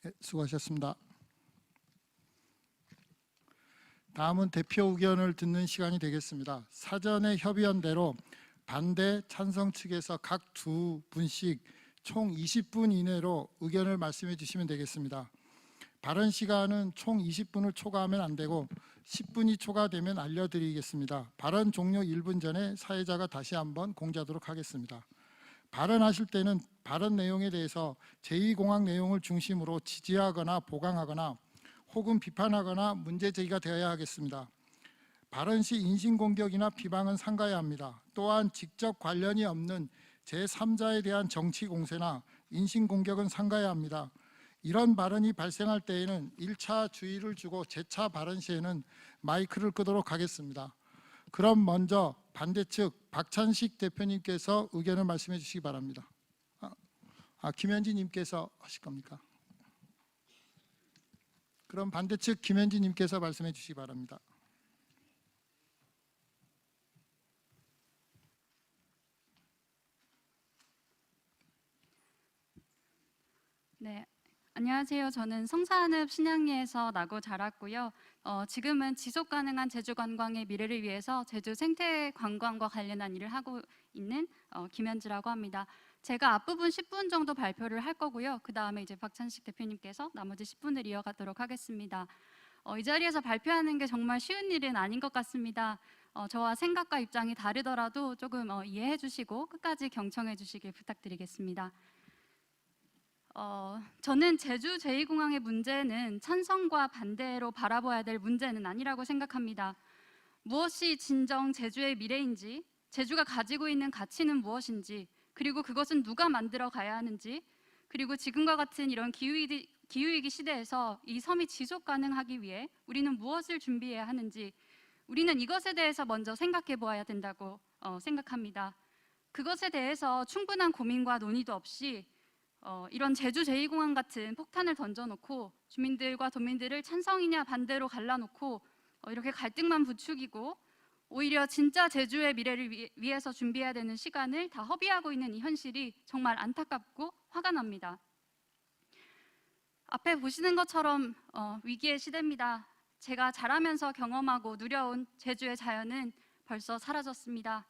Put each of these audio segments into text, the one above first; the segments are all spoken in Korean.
네, 수고하셨습니다. 다음은 대표 의견을 듣는 시간이 되겠습니다. 사전에 협의한 대로 반대, 찬성 측에서 각 2분씩 총 20분 이내로 의견을 말씀해 주시면 되겠습니다. 발언 시간은 총 20분을 초과하면 안 되고 10분이 초과되면 알려드리겠습니다. 발언 종료 1분 전에 사회자가 다시 한번 공지하도록 하겠습니다. 발언하실 때는 발언 내용에 대해서 제2공학 내용을 중심으로 지지하거나 보강하거나 혹은 비판하거나 문제 제기가 되어야 하겠습니다. 발언 시 인신공격이나 비방은 삼가야 합니다. 또한 직접 관련이 없는 제3자에 대한 정치 공세나 인신공격은 삼가야 합니다. 이런 발언이 발생할 때에는 1차 주의를 주고 재차 발언 시에는 마이크를 끄도록 하겠습니다. 그럼 먼저 반대측 박찬식 대표님께서 의견을 말씀해 주시기 바랍니다. 김현지 님께서 하실 겁니까? 그럼 반대측 김현지 님께서 말씀해 주시기 바랍니다. 네, 안녕하세요. 저는 성산읍 신양리에서 나고 자랐고요. 지금은 지속 가능한 제주 관광의 미래를 위해서 제주 생태 관광과 관련한 일을 하고 있는 김현지라고 합니다. 제가 앞부분 10분 정도 발표를 할 거고요. 그 다음에 이제 박찬식 대표님께서 나머지 10분을 이어가도록 하겠습니다. 이 자리에서 발표하는 게 정말 쉬운 일은 아닌 것 같습니다. 저와 생각과 입장이 다르더라도 조금 이해해 주시고 끝까지 경청해 주시길 부탁드리겠습니다. 저는 제주 제2공항의 문제는 찬성과 반대로 바라봐야 될 문제는 아니라고 생각합니다. 무엇이 진정 제주의 미래인지, 제주가 가지고 있는 가치는 무엇인지, 그리고 그것은 누가 만들어 가야 하는지, 그리고 지금과 같은 이런 기후위기 시대에서 이 섬이 지속 가능하기 위해 우리는 무엇을 준비해야 하는지, 우리는 이것에 대해서 먼저 생각해 보아야 된다고 생각합니다. 그것에 대해서 충분한 고민과 논의도 없이 이런 제주 제2공항 같은 폭탄을 던져놓고 주민들과 도민들을 찬성이냐 반대로 갈라놓고 이렇게 갈등만 부추기고 오히려 진짜 제주의 미래를 위해서 준비해야 되는 시간을 다 허비하고 있는 이 현실이 정말 안타깝고 화가 납니다. 앞에 보시는 것처럼 위기의 시대입니다. 제가 자라면서 경험하고 누려온 제주의 자연은 벌써 사라졌습니다.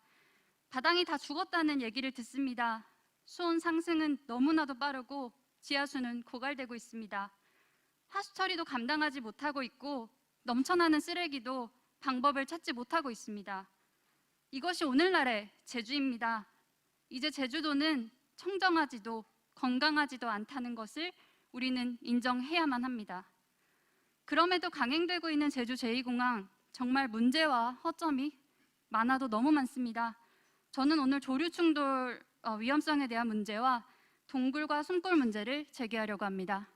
바닥이 다 죽었다는 얘기를 듣습니다. 수온 상승은 너무나도 빠르고 지하수는 고갈되고 있습니다. 하수 처리도 감당하지 못하고 있고 넘쳐나는 쓰레기도 방법을 찾지 못하고 있습니다. 이것이 오늘날의 제주입니다. 이제 제주도는 청정하지도 건강하지도 않다는 것을 우리는 인정해야만 합니다. 그럼에도 강행되고 있는 제주 제2공항, 정말 문제와 허점이 많아도 너무 많습니다. 저는 오늘 조류 충돌 위험성에 대한 문제와 동굴과 숨골 문제를 제기하려고 합니다.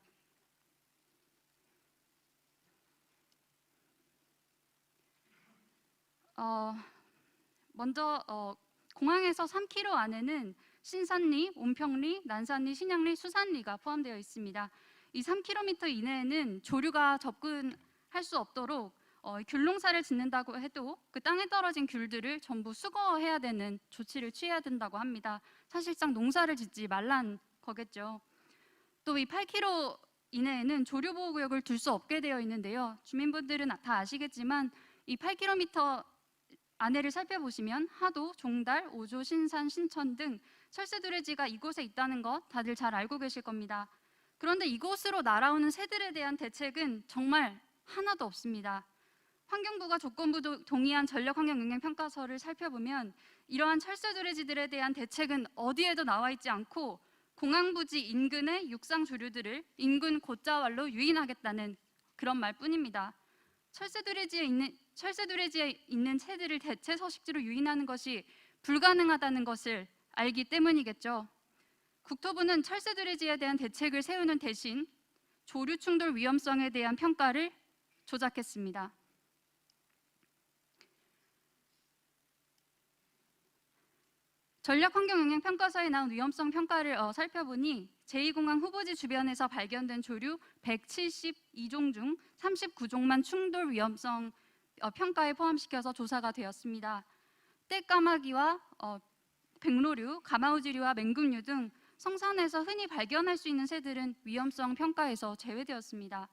먼저 공항에서 3km 안에는 신산리, 온평리, 난산리, 신양리, 수산리가 포함되어 있습니다. 이 3km 이내에는 조류가 접근할 수 없도록 귤농사를 짓는다고 해도 그 땅에 떨어진 귤들을 전부 수거해야 되는 조치를 취해야 된다고 합니다. 사실상 농사를 짓지 말란 거겠죠. 또 이 8km 이내에는 조류보호구역을 둘 수 없게 되어 있는데요. 주민분들은 다 아시겠지만 이 8km 안에를 살펴보시면 하도, 종달, 오조, 신산, 신천 등 철새두레지가 이곳에 있다는 것 다들 잘 알고 계실 겁니다. 그런데 이곳으로 날아오는 새들에 대한 대책은 정말 하나도 없습니다. 환경부가 조건부 동의한 전력환경영향평가서를 살펴보면 이러한 철새두레지들에 대한 대책은 어디에도 나와 있지 않고 공항 부지 인근의 육상 조류들을 인근 곶자왈로 유인하겠다는 그런 말뿐입니다. 철새두레지에 있는 새들을 대체 서식지로 유인하는 것이 불가능하다는 것을 알기 때문이겠죠. 국토부는 철새두레지에 대한 대책을 세우는 대신 조류 충돌 위험성에 대한 평가를 조작했습니다. 전략환경영향평가서에 나온 위험성 평가를 살펴보니 제2공항 후보지 주변에서 발견된 조류 172종 중 39종만 충돌 위험성 평가에 포함시켜서 조사가 되었습니다. 떼까마귀와 백로류, 가마우지류와 맹금류 등 성산에서 흔히 발견할 수 있는 새들은 위험성 평가에서 제외되었습니다.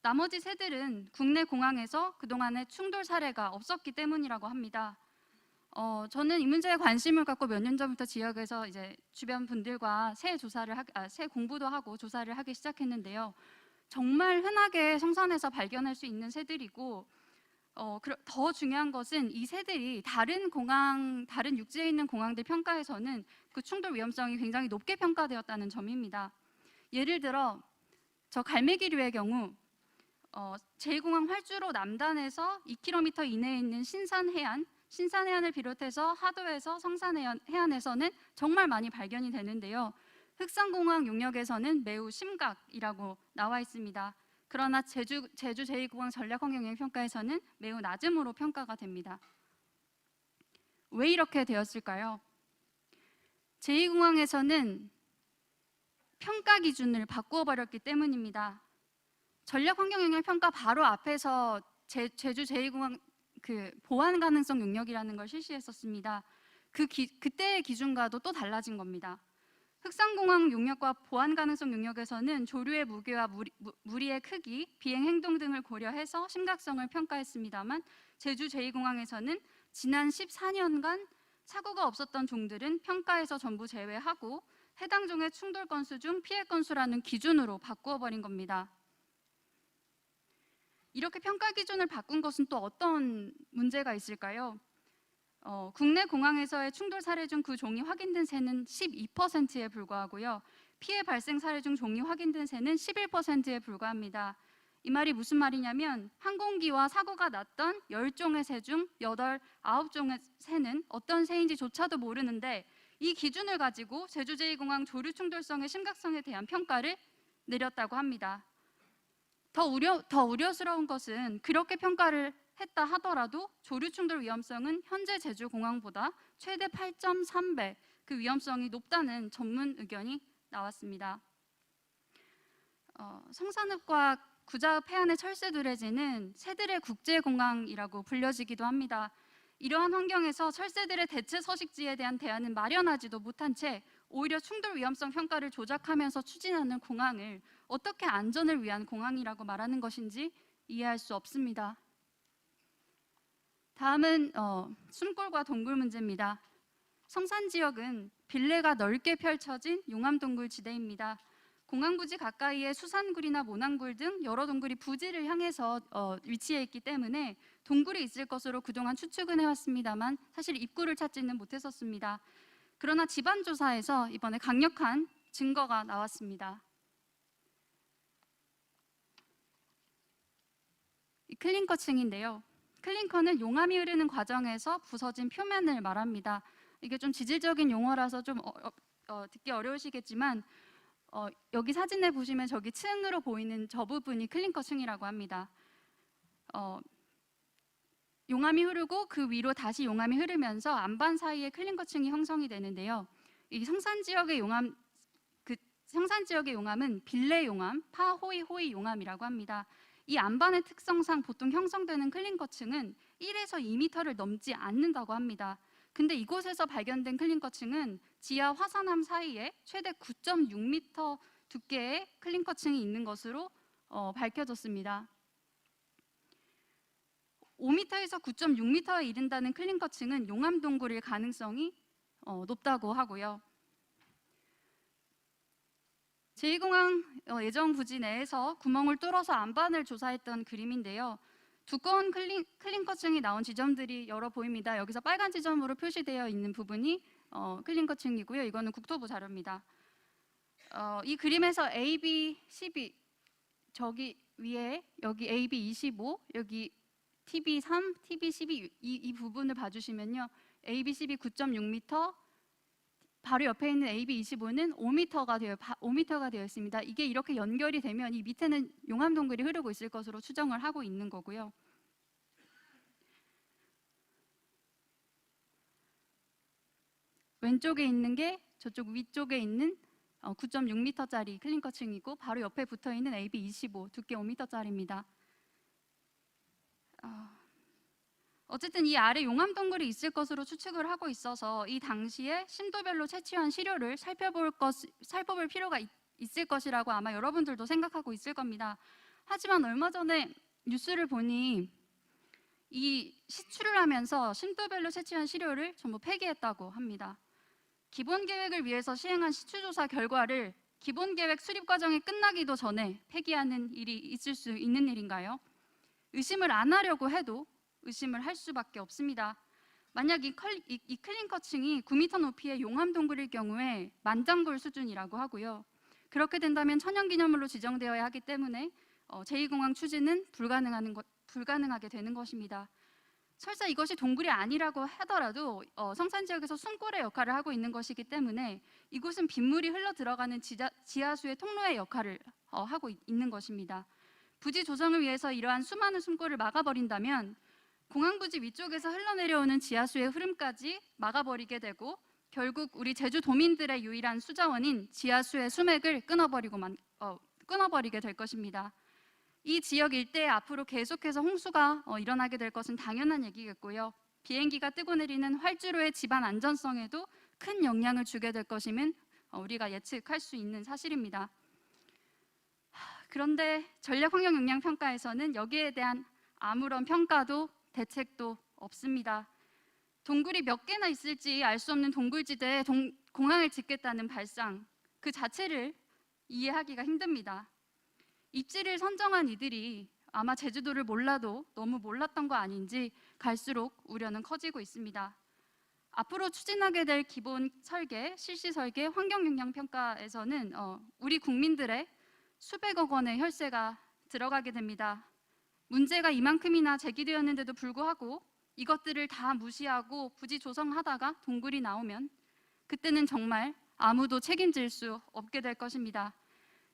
나머지 새들은 국내 공항에서 그동안에 충돌 사례가 없었기 때문이라고 합니다. 저는 이 문제에 관심을 갖고 몇 년 전부터 지역에서 이제 주변 분들과 새 공부도 하고 조사를 하기 시작했는데요. 정말 흔하게 성산에서 발견할 수 있는 새들이고, 더 중요한 것은 이 새들이 다른 육지에 있는 공항들 평가에서는 그 충돌 위험성이 굉장히 높게 평가되었다는 점입니다. 예를 들어 저 갈매기류의 경우 제2공항 활주로 남단에서 2km 이내에 있는 신산해안을 비롯해서 하도에서 성산해안에서는 정말 많이 발견이 되는데요. 흑산공항 용역에서는 매우 심각이라고 나와 있습니다. 그러나 제주 제2공항 전략환경영향평가에서는 매우 낮음으로 평가가 됩니다. 왜 이렇게 되었을까요? 제2공항에서는 평가 기준을 바꾸어 버렸기 때문입니다. 전략환경영향평가 바로 앞에서 제주 제2공항 보안 가능성 용역이라는 걸 실시했었습니다. 그때의 기준과도 또 달라진 겁니다. 흑산공항 용역과 보안 가능성 용역에서는 조류의 무게와 무리의 크기, 비행 행동 등을 고려해서 심각성을 평가했습니다만 제주 제2공항에서는 지난 14년간 사고가 없었던 종들은 평가에서 전부 제외하고 해당 종의 충돌 건수 중 피해 건수라는 기준으로 바꾸어 버린 겁니다. 이렇게 평가 기준을 바꾼 것은 또 어떤 문제가 있을까요? 국내 공항에서의 충돌 사례 중 그 종이 확인된 새는 12%에 불과하고요. 피해 발생 사례 중 종이 확인된 새는 11%에 불과합니다. 이 말이 무슨 말이냐면 항공기와 사고가 났던 10종의 새 중 9종의 새는 어떤 새인지조차도 모르는데 이 기준을 가지고 제주 제2공항 조류 충돌성의 심각성에 대한 평가를 내렸다고 합니다. 더 우려스러운 것은 그렇게 평가를 했다 하더라도 조류 충돌 위험성은 현재 제주공항보다 최대 8.3배 그 위험성이 높다는 전문 의견이 나왔습니다. 성산읍과 구자읍 해안의 철새 두레지는 새들의 국제공항이라고 불려지기도 합니다. 이러한 환경에서 철새들의 대체 서식지에 대한 대안은 마련하지도 못한 채 오히려 충돌 위험성 평가를 조작하면서 추진하는 공항을 어떻게 안전을 위한 공항이라고 말하는 것인지 이해할 수 없습니다. 다음은 숨골과 동굴 문제입니다. 성산 지역은 빌레가 넓게 펼쳐진 용암동굴 지대입니다. 공항 부지 가까이에 수산굴이나 모난굴 등 여러 동굴이 부지를 향해서 위치해 있기 때문에 동굴이 있을 것으로 그동안 추측은 해왔습니다만 사실 입구를 찾지는 못했었습니다. 그러나 집안 조사에서 이번에 강력한 증거가 나왔습니다. 이 클린커층인데요. 클린커는 용암이 흐르는 과정에서 부서진 표면을 말합니다. 이게 좀 지질적인 용어라서 좀 듣기 어려우시겠지만 여기 사진에 보시면 저기 층으로 보이는 저 부분이 클린커층이라고 합니다. 용암이 흐르고 그 위로 다시 용암이 흐르면서 안반 사이에 클린커층이 형성이 되는데요. 이 성산 지역의 용암은 빌레 용암, 파호이 용암이라고 합니다. 이 안반의 특성상 보통 형성되는 클린커층은 1에서 2m를 넘지 않는다고 합니다. 근데 이곳에서 발견된 클린커층은 지하 화산암 사이에 최대 9.6m 두께의 클린커층이 있는 것으로 밝혀졌습니다. 5m에서 9.6m에 이른다는 클린커층은 용암 동굴일 가능성이 높다고 하고요. 제2공항 예정 부지 내에서 구멍을 뚫어서 안반을 조사했던 그림인데요. 두꺼운 클린커층이 나온 지점들이 여러 보입니다. 여기서 빨간 지점으로 표시되어 있는 부분이 클린커층이고요. 이거는 국토부 자료입니다. 이 그림에서 AB12 저기 위에 여기 AB25 여기 TB3, TB12 이 부분을 봐주시면요. AB12 9.6m 바로 옆에 있는 AB25는 5m가 되어 있습니다. 이게 이렇게 연결이 되면 이 밑에는 용암 동굴이 흐르고 있을 것으로 추정을 하고 있는 거고요. 왼쪽에 있는 게 저쪽 위쪽에 있는 9.6m짜리 클린커층이고 바로 옆에 붙어 있는 AB25 두께 5m짜리입니다. 어쨌든 이 아래 용암동굴이 있을 것으로 추측을 하고 있어서 이 당시에 심도별로 채취한 시료를 살펴볼 필요가 있을 것이라고 아마 여러분들도 생각하고 있을 겁니다. 하지만 얼마 전에 뉴스를 보니 이 시추를 하면서 심도별로 채취한 시료를 전부 폐기했다고 합니다. 기본 계획을 위해서 시행한 시추조사 결과를 기본 계획 수립 과정이 끝나기도 전에 폐기하는 일이 있을 수 있는 일인가요? 의심을 안 하려고 해도 의심을 할 수밖에 없습니다. 만약 이 클린커층이 9m 높이의 용암동굴일 경우에 만장굴 수준이라고 하고요. 그렇게 된다면 천연기념물로 지정되어야 하기 때문에 제2공항 추진은 불가능하게 되는 것입니다. 설사 이것이 동굴이 아니라고 하더라도 성산 지역에서 숨골의 역할을 하고 있는 것이기 때문에 이곳은 빗물이 흘러 들어가는 지하수의 통로의 역할을 하고 있는 것입니다. 부지 조성을 위해서 이러한 수많은 숨골을 막아버린다면 공항 부지 위쪽에서 흘러내려오는 지하수의 흐름까지 막아버리게 되고 결국 우리 제주도민들의 유일한 수자원인 지하수의 수맥을 끊어버리게 될 것입니다. 이 지역 일대에 앞으로 계속해서 홍수가 일어나게 될 것은 당연한 얘기겠고요. 비행기가 뜨고 내리는 활주로의 집안 안전성에도 큰 영향을 주게 될 것임은 우리가 예측할 수 있는 사실입니다. 그런데 전략환경영향평가에서는 여기에 대한 아무런 평가도 대책도 없습니다. 동굴이 몇 개나 있을지 알 수 없는 동굴지대에 공항을 짓겠다는 발상 그 자체를 이해하기가 힘듭니다. 입지를 선정한 이들이 아마 제주도를 몰라도 너무 몰랐던 거 아닌지 갈수록 우려는 커지고 있습니다. 앞으로 추진하게 될 기본 설계, 실시 설계, 환경영향평가에서는 우리 국민들의 수백억 원의 혈세가 들어가게 됩니다. 문제가 이만큼이나 제기되었는데도 불구하고 이것들을 다 무시하고 부지 조성하다가 동굴이 나오면 그때는 정말 아무도 책임질 수 없게 될 것입니다.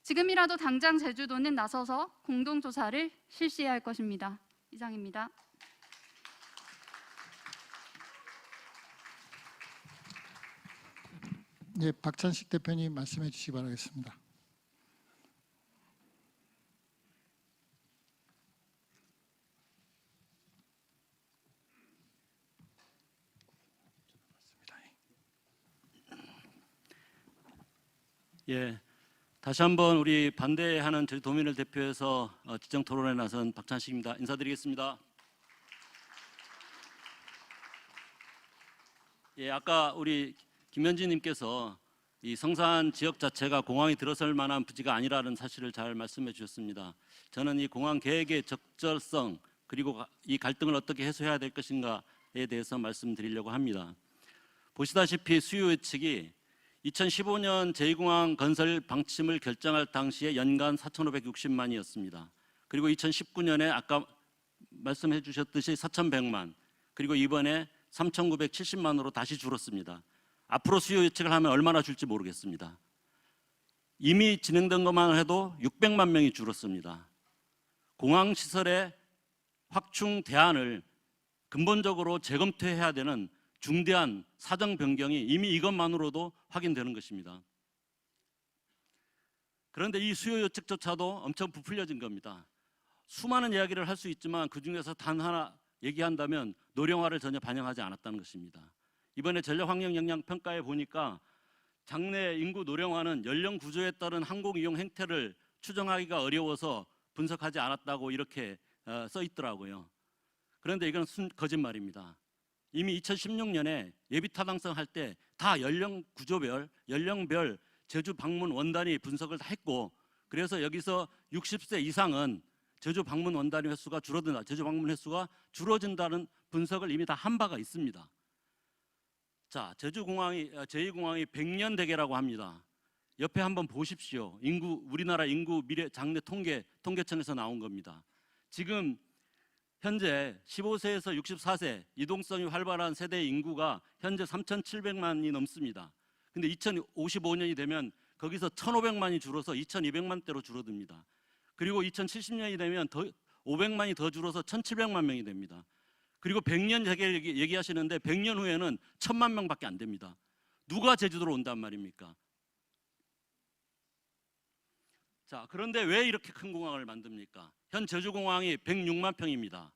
지금이라도 당장 제주도는 나서서 공동조사를 실시해야 할 것입니다. 이상입니다. 네, 박찬식 대표님 말씀해 주시기 바라겠습니다. 예, 다시 한번 우리 반대하는 제주도민을 대표해서 지정 토론에 나선 박찬식입니다. 인사드리겠습니다. 예, 아까 우리 김현진님께서 이 성산 지역 자체가 공항이 들어설 만한 부지가 아니라는 사실을 잘 말씀해 주셨습니다. 저는 이 공항 계획의 적절성 그리고 이 갈등을 어떻게 해소해야 될 것인가에 대해서 말씀드리려고 합니다. 보시다시피 수요 예측이 2015년 제2공항 건설 방침을 결정할 당시에 연간 4,560만이었습니다. 그리고 2019년에 아까 말씀해 주셨듯이 4,100만, 그리고 이번에 3,970만으로 다시 줄었습니다. 앞으로 수요 예측을 하면 얼마나 줄지 모르겠습니다. 이미 진행된 것만 해도 600만 명이 줄었습니다. 공항 시설의 확충 대안을 근본적으로 재검토해야 되는 중대한 사정 변경이 이미 이것만으로도 확인되는 것입니다. 그런데 이 수요 예측조차도 엄청 부풀려진 겁니다. 수많은 이야기를 할 수 있지만 그중에서 단 하나 얘기한다면 노령화를 전혀 반영하지 않았다는 것입니다. 이번에 전략환경영향평가에 보니까 장래 인구 노령화는 연령 구조에 따른 항공 이용 행태를 추정하기가 어려워서 분석하지 않았다고 이렇게 써 있더라고요. 그런데 이건 거짓말입니다. 이미 2016년에 예비 타당성 할 때 다 연령 구조별, 연령별 제주 방문 원단위 분석을 다 했고, 그래서 여기서 60세 이상은 제주 방문 원단위 횟수가 줄어든다, 제주 방문 횟수가 줄어든다는 분석을 이미 다 한 바가 있습니다. 자, 제주공항이 제2공항이 100년 대계라고 합니다. 옆에 한번 보십시오. 우리나라 인구 미래 장래 통계청에서 나온 겁니다. 지금 현재 15세에서 64세 이동성이 활발한 세대의 인구가 현재 3,700만이 넘습니다. 근데 2055년이 되면 거기서 1,500만이 줄어서 2,200만대로 줄어듭니다. 그리고 2070년이 되면 500만이 더 줄어서 1,700만 명이 됩니다. 그리고 100년 얘기하시는데 100년 후에는 1,000만 명밖에 안 됩니다. 누가 제주도로 온단 말입니까? 자, 그런데 왜 이렇게 큰 공항을 만듭니까? 현 제주공항이 106만 평입니다.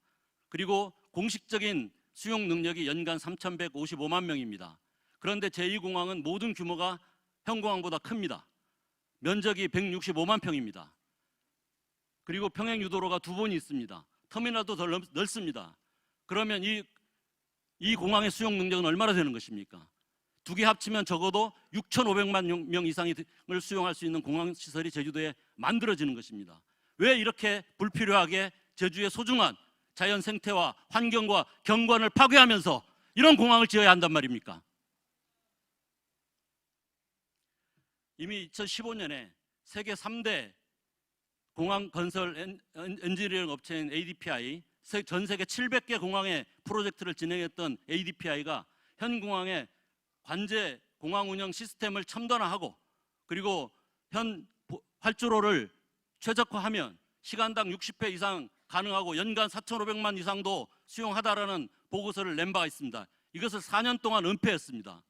그리고 공식적인 수용 능력이 연간 3,155만 명입니다. 그런데 제2공항은 모든 규모가 현공항보다 큽니다. 면적이 165만 평입니다. 그리고 평행 유도로가 2번이 있습니다. 터미널도 더 넓습니다. 그러면 이 공항의 수용 능력은 얼마나 되는 것입니까? 두 개 합치면 적어도 6,500만 명 이상을 수용할 수 있는 공항 시설이 제주도에 만들어지는 것입니다. 왜 이렇게 불필요하게 제주의 소중한 자연 생태와 환경과 경관을 파괴하면서 이런 공항을 지어야 한단 말입니까? 이미 2015년에 세계 3대 공항 건설 엔지니어링 업체인 ADPI, 전 세계 700개 공항의 프로젝트를 진행했던 ADPI가 현 공항의 관제 공항 운영 시스템을 첨단화하고 그리고 현 활주로를 최적화하면 시간당 60회 이상 가능하고 연간 4,500만 이상도 수용하다라는 보고서를 낸 바가 있습니다. 이것을 4년 동안 은폐했습니다.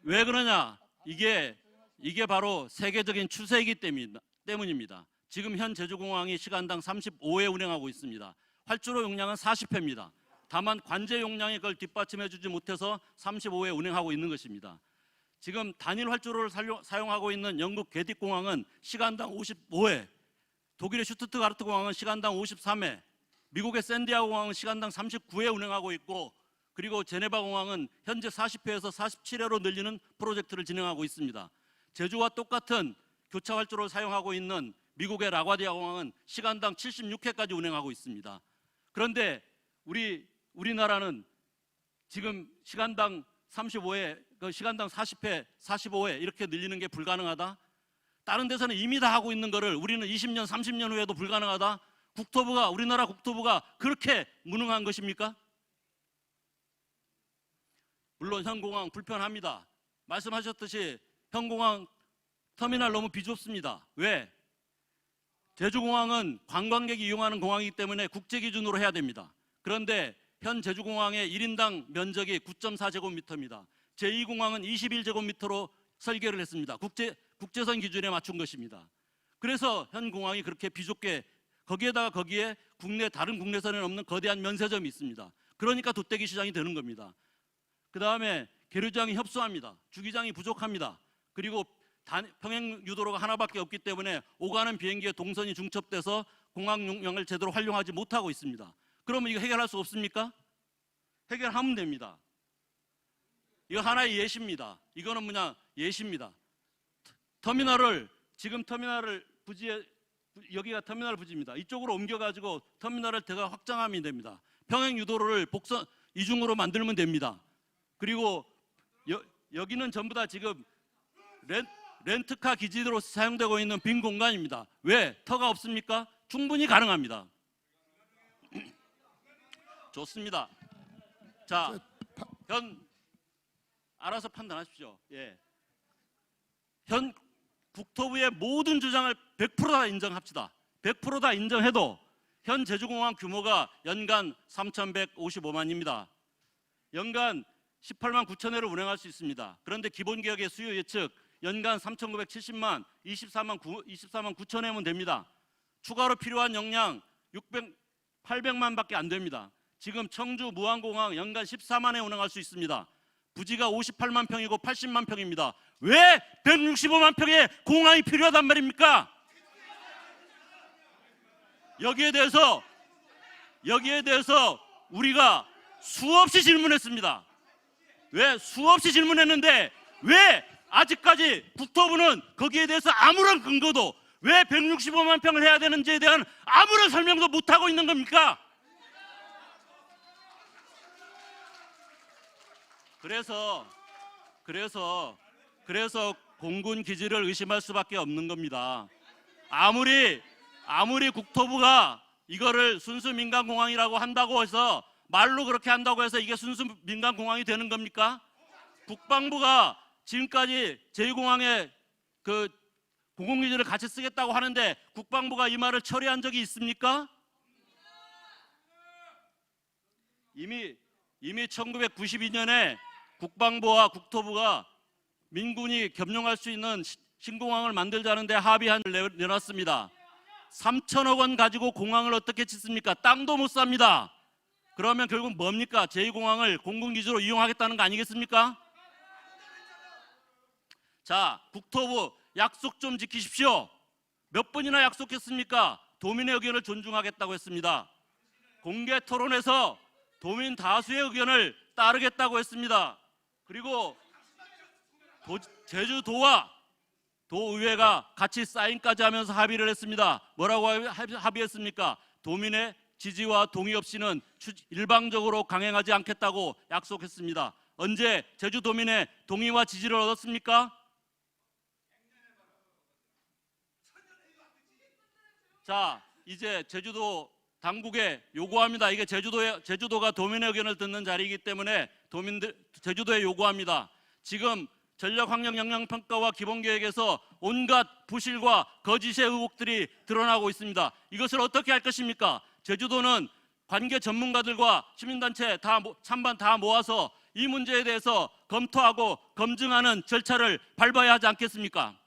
왜 그러냐? 이게 바로 세계적인 추세이기 때문입니다. 지금 현 제주공항이 시간당 35회 운행하고 있습니다. 활주로 용량은 40회입니다. 다만 관제 용량이 그걸 뒷받침해 주지 못해서 35회 운행하고 있는 것입니다. 지금 단일 활주로를 사용하고 있는 영국 게딕공항은 시간당 55회, 독일의 슈투트가르트 공항은 시간당 53회, 미국의 샌디아고 공항은 시간당 39회 운행하고 있고 그리고 제네바 공항은 현재 40회에서 47회로 늘리는 프로젝트를 진행하고 있습니다. 제주와 똑같은 교차 활주로를 사용하고 있는 미국의 라과디아 공항은 시간당 76회까지 운행하고 있습니다. 그런데 우리나라는 지금 시간당 35회, 시간당 40회, 45회 이렇게 늘리는 게 불가능하다? 다른 데서는 이미 다 하고 있는 거를 우리는 20년, 30년 후에도 불가능하다? 우리나라 국토부가 그렇게 무능한 것입니까? 물론 현공항 불편합니다. 말씀하셨듯이 현공항 터미널 너무 비좁습니다. 왜? 제주공항은 관광객이 이용하는 공항이기 때문에 국제 기준으로 해야 됩니다. 그런데 현 제주공항의 1인당 면적이 9.4제곱미터입니다. 제2공항은 21제곱미터로 설계를 했습니다. 국제선 기준에 맞춘 것입니다. 그래서 현 공항이 그렇게 비좁게 거기에 다른 국내선에는 없는 거대한 면세점이 있습니다. 그러니까 돗대기 시장이 되는 겁니다. 그 다음에 계류장이 협소합니다. 주기장이 부족합니다. 그리고 평행 유도로가 하나밖에 없기 때문에 오가는 비행기의 동선이 중첩돼서 공항 용량을 제대로 활용하지 못하고 있습니다. 그러면 이거 해결할 수 없습니까? 해결하면 됩니다. 이거 하나의 예시입니다. 이거는 예시입니다. 지금 터미널을 부지에 여기가 터미널 부지입니다. 이쪽으로 옮겨가지고 터미널을 더 확장하면 됩니다. 평행 유도로를 이중으로 만들면 됩니다. 그리고 여기는 전부 다 지금 렌트카 기지로 사용되고 있는 빈 공간입니다. 왜? 터가 없습니까? 충분히 가능합니다. 좋습니다. 자, 알아서 판단하십시오. 예. 현 국토부의 모든 주장을 100%다 인정합시다. 100%다 인정해도 현 제주공항 규모가 연간 3,155만입니다. 연간 18만 9천 회를 운행할 수 있습니다. 그런데 기본계획의 수요 예측 연간 3,970만, 24만 9천 회면 됩니다. 추가로 필요한 용량 800만 밖에 안 됩니다. 지금 청주 무안공항 연간 14만 회 운행할 수 있습니다. 부지가 58만 평이고 80만 평입니다. 왜 165만 평의 공항이 필요하단 말입니까? 여기에 대해서 우리가 수없이 질문했습니다. 왜 수없이 질문했는데 왜 아직까지 국토부는 거기에 대해서 아무런 근거도 왜 165만 평을 해야 되는지에 대한 아무런 설명도 못하고 있는 겁니까? 그래서 공군 기지를 의심할 수밖에 없는 겁니다. 아무리 국토부가 이거를 순수 민간 공항이라고 한다고 해서 말로 그렇게 한다고 해서 이게 순수 민간 공항이 되는 겁니까? 국방부가 지금까지 제2공항에 그 공공기지를 같이 쓰겠다고 하는데 국방부가 이 말을 처리한 적이 있습니까? 이미 1992년에 국방부와 국토부가 민군이 겸용할 수 있는 신공항을 만들자는데 합의안을 내놨습니다. 3천억 원 가지고 공항을 어떻게 짓습니까? 땅도 못 삽니다. 그러면 결국 뭡니까? 제2공항을 공군기지로 이용하겠다는 거 아니겠습니까? 자, 국토부 약속 좀 지키십시오. 몇 번이나 약속했습니까? 도민의 의견을 존중하겠다고 했습니다. 공개 토론에서 도민 다수의 의견을 따르겠다고 했습니다. 그리고 제주도와 도의회가 같이 사인까지 하면서 합의를 했습니다. 뭐라고 합의했습니까? 도민의 지지와 동의 없이는 일방적으로 강행하지 않겠다고 약속했습니다. 언제 제주도민의 동의와 지지를 얻었습니까? 자, 이제 제주도 당국에 요구합니다. 이게 제주도가 도민의 의견을 듣는 자리이기 때문에 제주도에 요구합니다. 지금 전력환경영향평가와 기본계획에서 온갖 부실과 거짓의 의혹들이 드러나고 있습니다. 이것을 어떻게 할 것입니까? 제주도는 관계 전문가들과 시민단체 찬반 다 모아서 이 문제에 대해서 검토하고 검증하는 절차를 밟아야 하지 않겠습니까?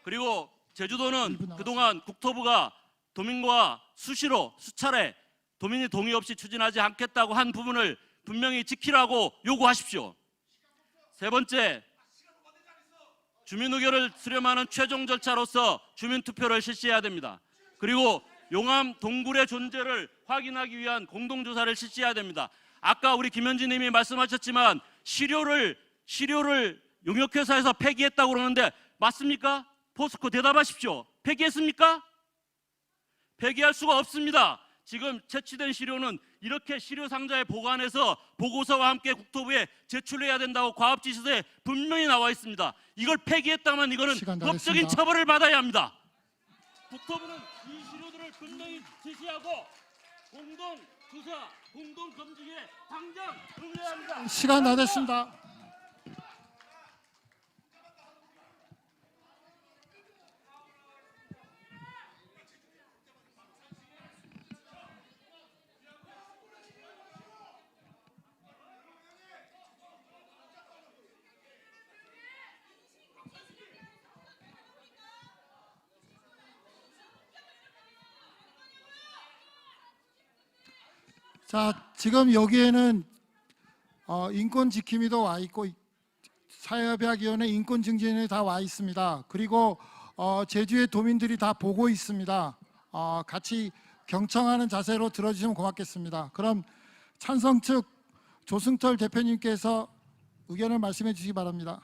그리고 제주도는 그동안 국토부가 도민과 수차례 도민이 동의 없이 추진하지 않겠다고 한 부분을 분명히 지키라고 요구하십시오. 세 번째, 주민 의견을 수렴하는 최종 절차로서 주민 투표를 실시해야 됩니다. 그리고 용암 동굴의 존재를 확인하기 위한 공동조사를 실시해야 됩니다. 아까 우리 김현진 님이 말씀하셨지만 시료를 용역회사에서 폐기했다고 그러는데 맞습니까? 포스코 대답하십시오. 폐기했습니까? 폐기할 수가 없습니다. 지금 채취된 시료는 이렇게 시료 상자에 보관해서 보고서와 함께 국토부에 제출해야 된다고 과업지시서에 분명히 나와 있습니다. 이걸 폐기했다면 이거는 법적인 처벌을 받아야 합니다. 국토부는 이 시료들을 분명히 제시하고 공동조사, 공동검증에 당장 응해야 합니다. 시간 다 됐습니다. 자, 지금 여기에는 인권 지킴이도 와 있고 사회협약위원회 인권 증진이 다 와 있습니다. 그리고 제주의 도민들이 다 보고 있습니다. 같이 경청하는 자세로 들어주시면 고맙겠습니다. 그럼 찬성 측 조승철 대표님께서 의견을 말씀해 주시기 바랍니다.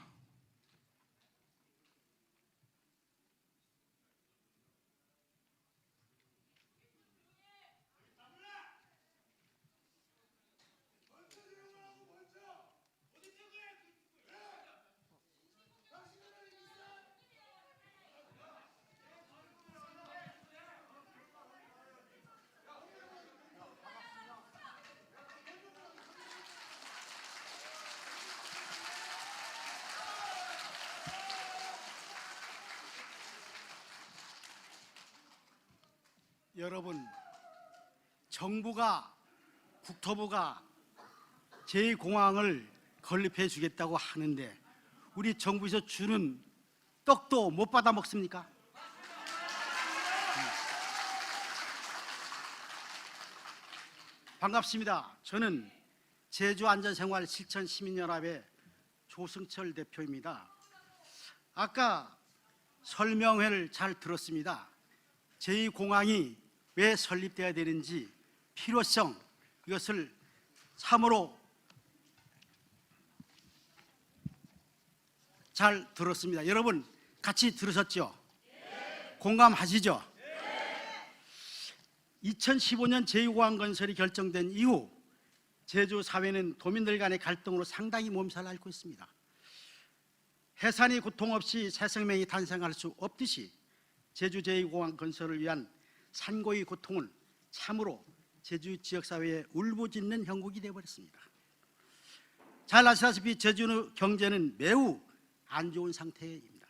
여러분, 정부가 국토부가 제2공항을 건립해 주겠다고 하는데 우리 정부에서 주는 떡도 못 받아 먹습니까? 반갑습니다. 저는 제주안전생활 실천시민연합의 조승철 대표입니다. 아까 설명회를 잘 들었습니다. 제2공항이 왜 설립돼야 되는지 필요성, 이것을 참으로 잘 들었습니다. 여러분 같이 들으셨죠? 공감하시죠? 2015년 제2공항 건설이 결정된 이후 제주 사회는 도민들 간의 갈등으로 상당히 몸살을 앓고 있습니다. 해산이 고통 없이 새 생명이 탄생할 수 없듯이 제주 제2공항 건설을 위한 산고의 고통은 참으로 제주 지역사회에 울부짖는 형국이 되어버렸습니다. 잘 아시다시피 제주 경제는 매우 안 좋은 상태입니다.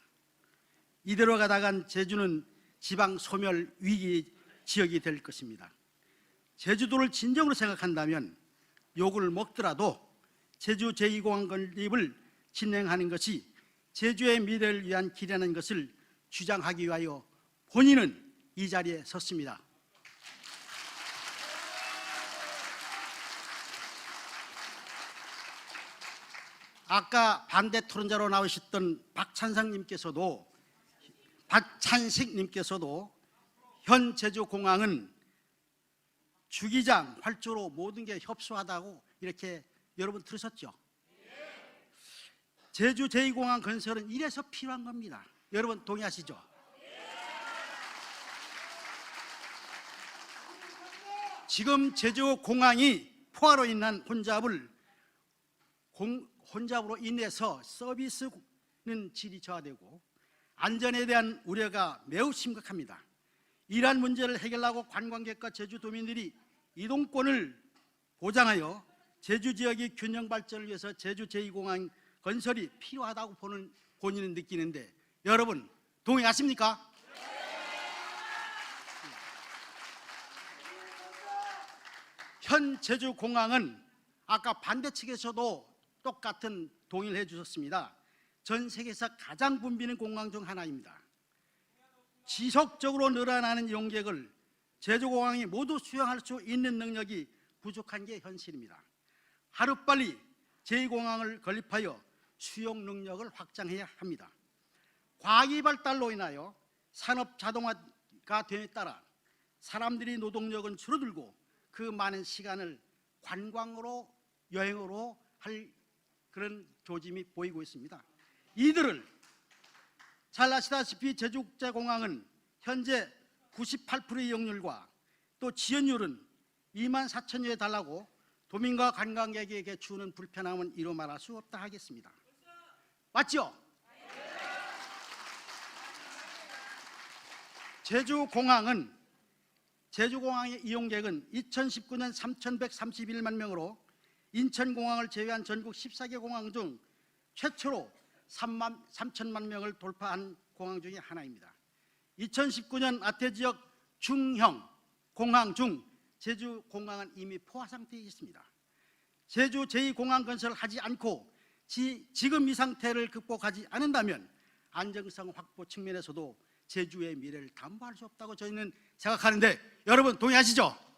이대로 가다간 제주는 지방 소멸 위기 지역이 될 것입니다. 제주도를 진정으로 생각한다면 욕을 먹더라도 제주 제2공항 건립을 진행하는 것이 제주의 미래를 위한 길이라는 것을 주장하기 위하여 본인은 이 자리에 섰습니다. 아까 반대 토론자로 나오셨던 박찬식님께서도 현 제주공항은 주기장 활주로 모든 게 협소하다고 이렇게 여러분 들으셨죠? 제주 제2공항 건설은 이래서 필요한 겁니다. 여러분 동의하시죠? 지금 제주공항이 포화로 인한 혼잡으로 인해서 서비스는 질이 저하되고 안전에 대한 우려가 매우 심각합니다. 이러한 문제를 해결하고 관광객과 제주도민들이 이동권을 보장하여 제주 지역의 균형 발전을 위해서 제주 제2공항 건설이 필요하다고 본인은 느끼는데 여러분 동의하십니까? 현 제주공항은 아까 반대 측에서도 똑같은 동의를 해주셨습니다. 전 세계에서 가장 붐비는 공항 중 하나입니다. 지속적으로 늘어나는 이용객을 제주공항이 모두 수용할 수 있는 능력이 부족한 게 현실입니다. 하루빨리 제2공항을 건립하여 수용 능력을 확장해야 합니다. 과학의 발달로 인하여 산업 자동화가 됨에 따라 사람들이 노동력은 줄어들고 그 많은 시간을 관광으로 여행으로 할 그런 조짐이 보이고 있습니다. 이들을 잘 아시다시피 제주국제공항은 현재 98%의 이용률과 또 지연율은 24,000여에 달하고 도민과 관광객에게 주는 불편함은 이루 말할 수 없다 하겠습니다. 맞죠? 제주공항의 이용객은 2019년 3,131만 명으로 인천공항을 제외한 전국 14개 공항 중 최초로 3천만 명을 돌파한 공항 중에 하나입니다. 2019년 아태지역 중형 공항 중 제주공항은 이미 포화 상태에 있습니다. 제주 제2공항 건설을 하지 않고 지금 이 상태를 극복하지 않는다면 안정성 확보 측면에서도 제주의 미래를 담보할 수 없다고 저희는 생각하는데 여러분 동의하시죠?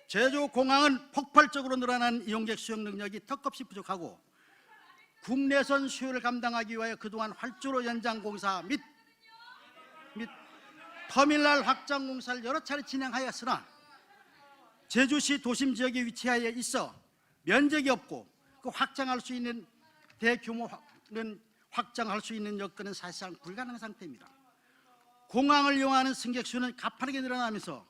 제주공항은 폭발적으로 늘어난 이용객 수용 능력이 턱없이 부족하고 국내선 수요를 감당하기 위하여 그동안 활주로 연장 공사 및 터미널 확장 공사를 여러 차례 진행하였으나 제주시 도심 지역에 위치하여 있어 면적이 없고 그 확장할 수 있는 대규모는 확장할 수 있는 여건은 사실상 불가능한 상태입니다. 공항을 이용하는 승객 수는 가파르게 늘어나면서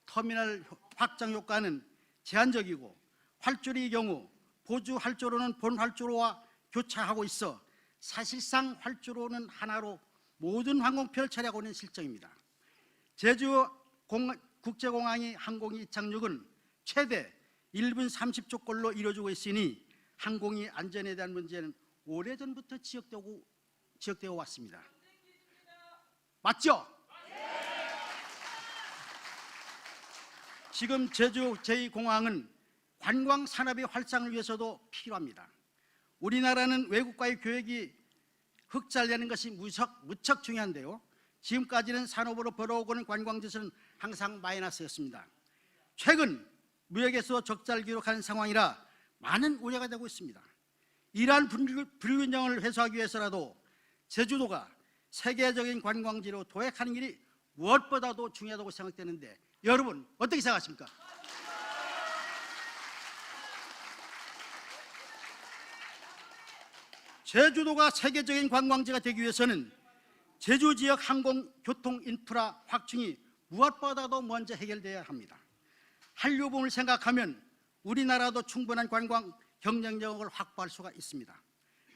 터미널 확장 효과는 제한적이고 활주로의 경우 보주 활주로는 본 활주로와 교차하고 있어 사실상 활주로는 하나로 모든 항공편을 처리하고 있는 실정입니다. 제주 국제공항의 항공기 착륙은 최대 1분 30초 꼴로 이루어지고 있으니 항공기 안전에 대한 문제는 오래전부터 지적되어 왔습니다. 맞죠? 지금 제주 제2공항은 관광 산업의 활성을 위해서도 필요합니다. 우리나라는 외국과의 교역이 흑자되는 것이 무척 중요한데요. 지금까지는 산업으로 벌어오고는 관광지수는 항상 마이너스였습니다. 최근 무역에서 적자를 기록하는 상황이라 많은 우려가 되고 있습니다. 이러한 불균형을 해소하기 위해서라도 제주도가 세계적인 관광지로 도약하는 일이 무엇보다도 중요하다고 생각되는데 여러분 어떻게 생각하십니까? 제주도가 세계적인 관광지가 되기 위해서는 제주 지역 항공교통 인프라 확충이 무엇보다도 먼저 해결돼야 합니다. 한류붐을 생각하면 우리나라도 충분한 관광 경쟁력을 확보할 수가 있습니다.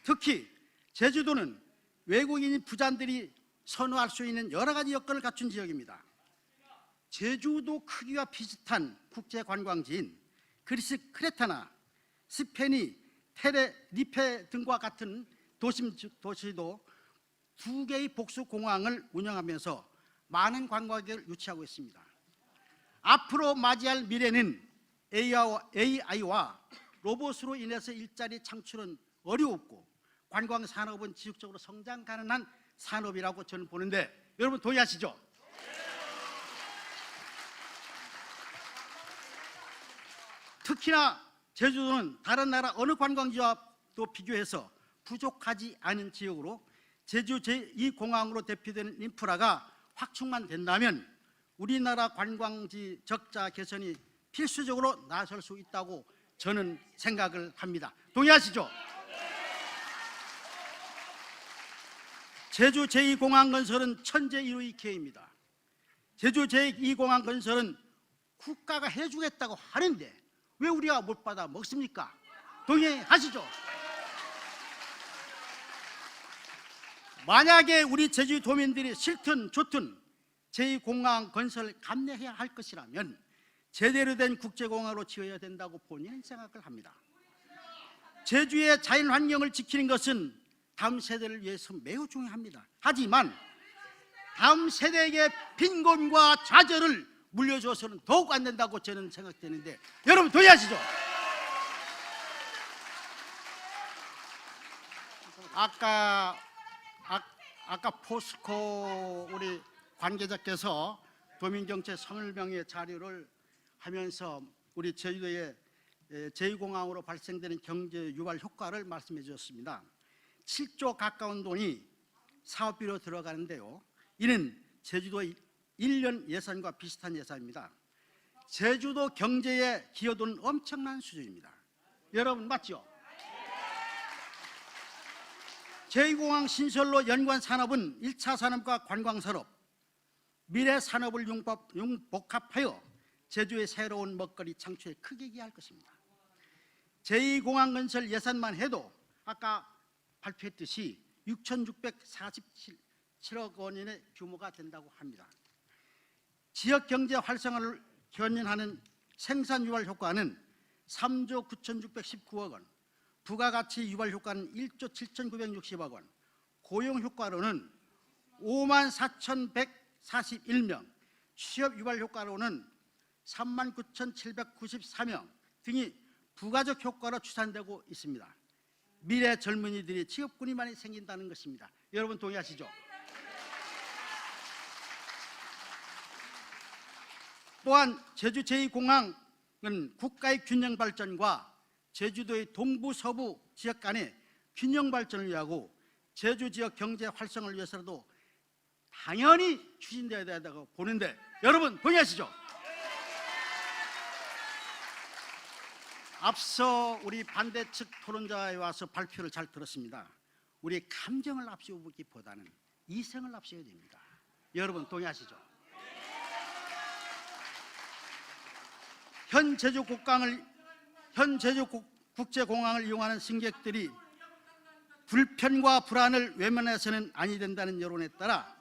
특히 제주도는 외국인 부자들이 선호할 수 있는 여러 가지 여건을 갖춘 지역입니다. 제주도 크기와 비슷한 국제 관광지인 그리스 크레타나 스페인 테네리페 등과 같은 도시도 2개의 복수 공항을 운영하면서 많은 관광객을 유치하고 있습니다. 앞으로 맞이할 미래는 AI와 로봇으로 인해서 일자리 창출은 어려웠고 관광 산업은 지속적으로 성장 가능한 산업이라고 저는 보는데 여러분 동의하시죠? 특히나 제주도는 다른 나라 어느 관광지와도 비교해서 부족하지 않은 지역으로 제주 제2공항으로 대표되는 인프라가 확충만 된다면 우리나라 관광지 적자 개선이 필수적으로 나설 수 있다고 저는 생각을 합니다. 동의하시죠? 제주 제2공항 건설은 천재 이루의 기회입니다. 제주 제2공항 건설은 국가가 해주겠다고 하는데 왜 우리가 못 받아 먹습니까? 동의하시죠? 만약에 우리 제주도민들이 싫든 좋든 제2공항 건설 감내해야 할 것이라면 제대로 된 국제공항으로 지어야 된다고 본인은 생각을 합니다. 제주의 자연환경을 지키는 것은 다음 세대를 위해서 매우 중요합니다. 하지만 다음 세대에게 빈곤과 좌절을 물려줘서는 더욱 안 된다고 저는 생각되는데 여러분 동의하시죠? 아까 포스코 우리 관계자께서 도민경제 선물명의 자료를 하면서 우리 제주도의 제2공항으로 발생되는 경제 유발 효과를 말씀해 주셨습니다. 7조 가까운 돈이 사업비로 들어가는데요. 이는 제주도의 1년 예산과 비슷한 예산입니다. 제주도 경제에 기여도는 엄청난 수준입니다. 여러분 맞죠? 제2공항 신설로 연관 산업은 1차 산업과 관광산업, 미래 산업을 융복합하여 제주의 새로운 먹거리 창출에 크게 기여할 것입니다. 제2공항 건설 예산만 해도 아까 발표했듯이 6,647억 원의 규모가 된다고 합니다. 지역 경제 활성화를 견인하는 생산 유발 효과는 3조 9,619억 원, 부가가치 유발 효과는 1조 7,960억 원, 고용 효과로는 54,141명, 취업 유발 효과로는 39,794명 등이 부가적 효과로 추산되고 있습니다. 미래 젊은이들이 취업군이 많이 생긴다는 것입니다. 여러분 동의하시죠? 또한 제주 제2공항은 국가의 균형 발전과 제주도의 동부 서부 지역 간의 균형 발전을 위하고 제주 지역 경제 활성화를 위해서라도 당연히 추진되어야 된다고 보는데 여러분 동의하시죠? 앞서 우리 반대측 토론자에 와서 발표를 잘 들었습니다. 우리 감정을 앞세우기보다는 이성을 앞세워야 됩니다. 여러분 동의하시죠? 현 제주 국제공항을 이용하는 승객들이 불편과 불안을 외면해서는 아니 된다는 여론에 따라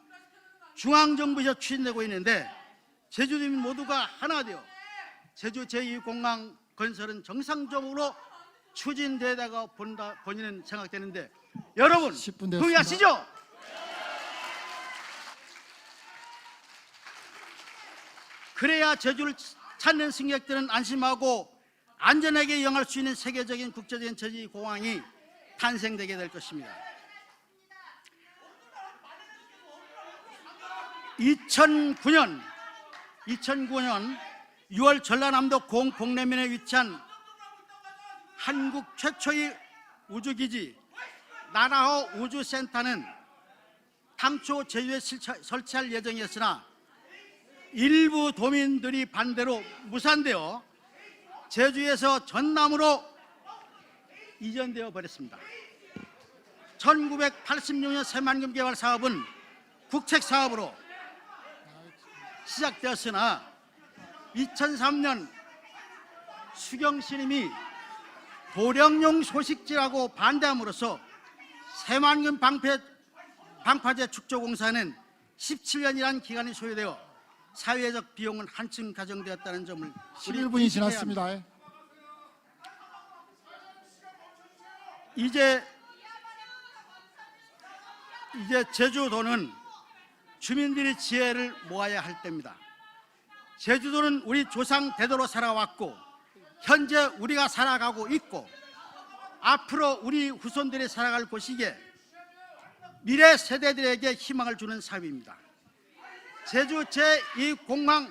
중앙정부에서 추진되고 있는데 제주도민 모두가 하나 되어 제주 제2공항 건설은 정상적으로 추진되다가 본인은 생각되는데 여러분 10분 되었습니다. 동의하시죠? 그래야 제주를 찾는 승객들은 안심하고 안전하게 이용할 수 있는 세계적인 국제적인 제2공항이 탄생되게 될 것입니다. 2009년 6월 전라남도 공복내면에 위치한 한국 최초의 우주기지 나라호 우주센터는 당초 제주에 설치할 예정이었으나 일부 도민들이 반대로 무산되어 제주에서 전남으로 이전되어 버렸습니다. 1986년 새만금 개발 사업은 국책 사업으로 시작되었으나 2003년 수경스님이 도령용 소식지라고 반대함으로써 새만금 방파제 축조 공사는 17년이라는 기간이 소요되어 사회적 비용은 한층 가정되었다는 점을 11분이 지났습니다. 이제 제주도는 주민들의 지혜를 모아야 할 때입니다. 제주도는 우리 조상 대대로 살아왔고 현재 우리가 살아가고 있고 앞으로 우리 후손들이 살아갈 곳이기에 미래 세대들에게 희망을 주는 사업입니다. 제주 제2공항이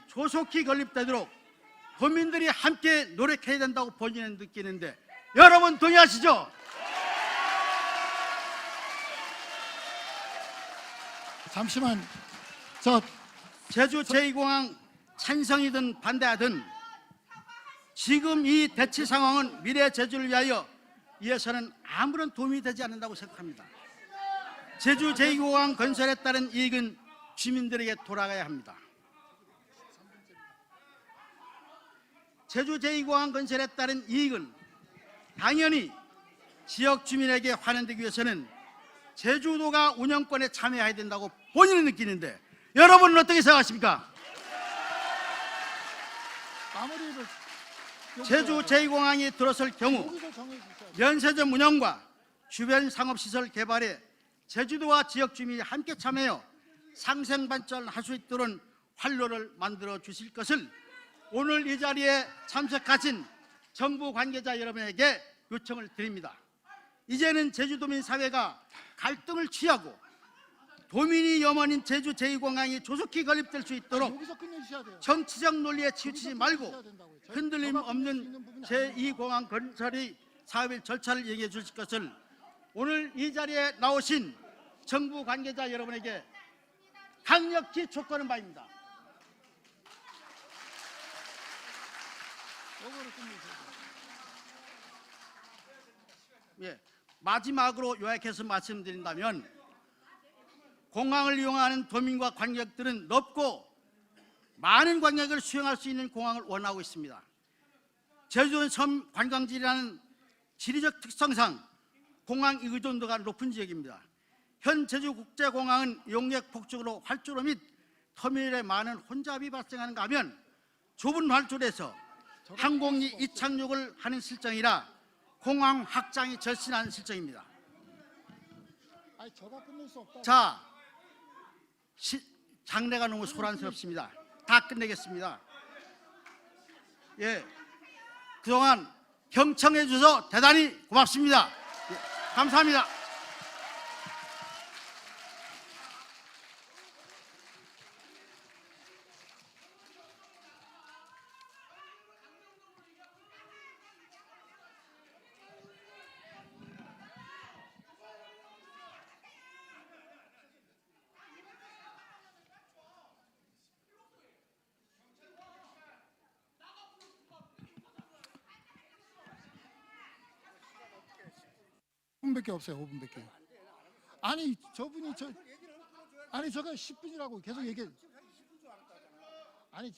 조속히 건립되도록 도민들이 함께 노력해야 된다고 본인은 느끼는데 여러분 동의하시죠? 잠시만. 제주 제2공항 찬성이든 반대하든 지금 이 대치 상황은 미래 제주를 위해서는 아무런 도움이 되지 않는다고 생각합니다. 제주 제2공항 건설에 따른 이익은 주민들에게 돌아가야 합니다. 제주 제2공항 건설에 따른 이익은 당연히 지역 주민에게 환원되기 위해서는 제주도가 운영권에 참여해야 된다고 본인은 느끼는데 여러분은 어떻게 생각하십니까? 마무리를 제주 제2공항이 들어설 경우 여기서 정해 주세요. 면세점 운영과 주변 상업시설 개발에 제주도와 지역 주민이 함께 참여하여 상생발전할 수 있도록 활로를 만들어 주실 것을 오늘 이 자리에 참석하신 정부 관계자 여러분에게 요청을 드립니다. 이제는 제주도민 사회가 갈등을 취하고 도민이 염원인 제주 제2공항이 조속히 건립될 수 있도록 여기서 끝내주셔야 돼요. 정치적 논리에 치우치지 말고 끝내주셔야 된다고요. 흔들림 저가 끝낼 수 없는 있는 부분이 아니에요. 제2공항 건설의 사업의 절차를 얘기해 주실 것을 오늘 이 자리에 나오신 정부 관계자 여러분에게 강력히 촉구하는 바입니다. 요거를 끝내주세요. 예, 마지막으로 요약해서 말씀드린다면 공항을 이용하는 도민과 관객들은 넓고 많은 관객을 수용할 수 있는 공항을 원하고 있습니다. 제주도는 섬 관광지라는 지리적 특성상 공항 의존도가 높은 지역입니다. 현 제주국제공항은 용역 폭축으로 활주로 및 터미널에 많은 혼잡이 발생하는가 하면 좁은 활주로에서 항공기 이착륙을 하는 실정이라 공항 확장이 절실한 실정입니다. 아니 저가 끝낼 수 없다. 자, 장례가 너무 소란스럽습니다. 다 끝내겠습니다. 예, 그동안 경청해 주셔서 대단히 고맙습니다. 예, 감사합니다. 분밖에 없어요. 5분밖에. 아니 저분이 아니 저가 10분이라고 계속 얘기. 아니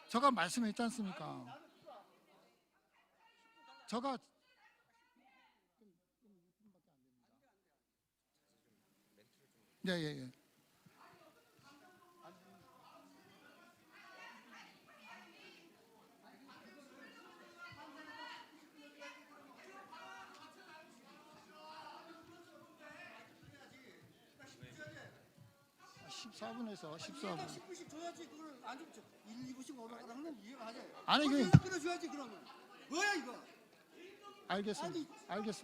저가 말씀했지 않습니까? 저가 예. 아, 14분에서 14분. 10분씩 줘야지. 그걸 안 주면 1, 2분씩 올라가는 건 이해가 하죠. 아니 그 끊어줘야지 그러면. 뭐야 이거? 알겠습니다. 아니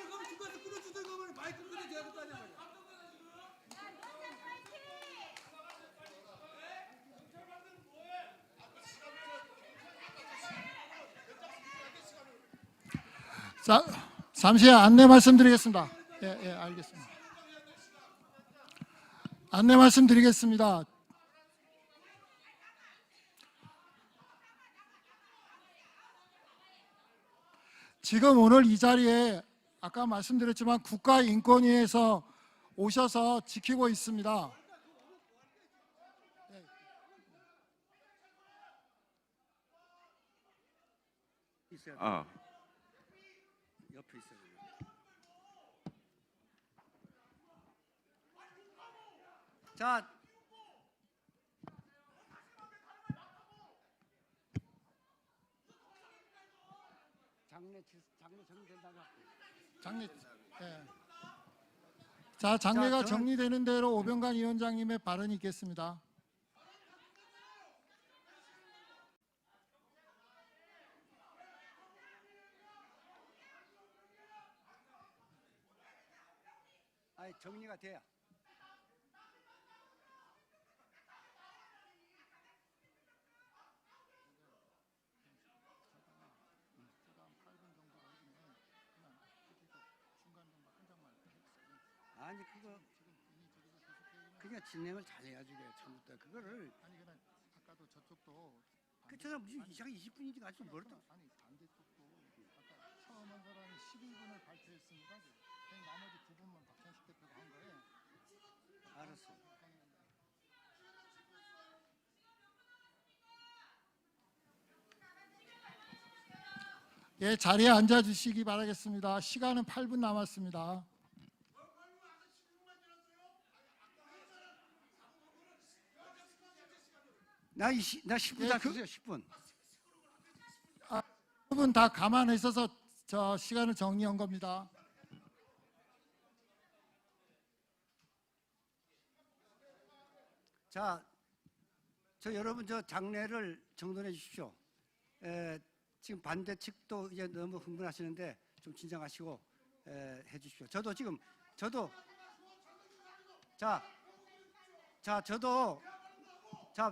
그러면 중간에 끊어주던 거면 마이크 끊어줘야 될 거 아니야 말이야. 자, 잠시 안내 말씀드리겠습니다. 예, 알겠습니다. 안내 말씀드리겠습니다. 지금 오늘 이 자리에 아까 말씀드렸지만 국가인권위에서 오셔서 지키고 있습니다. 아, 옆에 있어요. 자, 장례 정리된다고. 장례. 예. 자, 장례가 저는- 정리되는 대로 오병관 위원장님의 발언이 있겠습니다. 아니 정리가 돼야. 아니 그거 그냥 진행을 잘해야지 그래 처음부터 그거를 아니 그냥 아까도 저쪽도 그처럼 무슨 이상 20분이지 가지고 뭘 또. 아니 반대쪽도 아까 처음 한 사람이 12분을 발표했습니다. 그냥 나머지 9분만 박찬식 대표가 한 거예요. 알았어. 예, 자리에 앉아 주시기 바라겠습니다. 시간은 8분 남았습니다. 나 10분 예, 다 주세요. 10분. 9분 다 감안해서 저 시간을 정리한 겁니다. 자, 저 여러분 저 장례를 정돈해 주십시오. 지금 반대 측도 이제 너무 흥분하시는데 좀 진정하시고 해 주십시오. 저도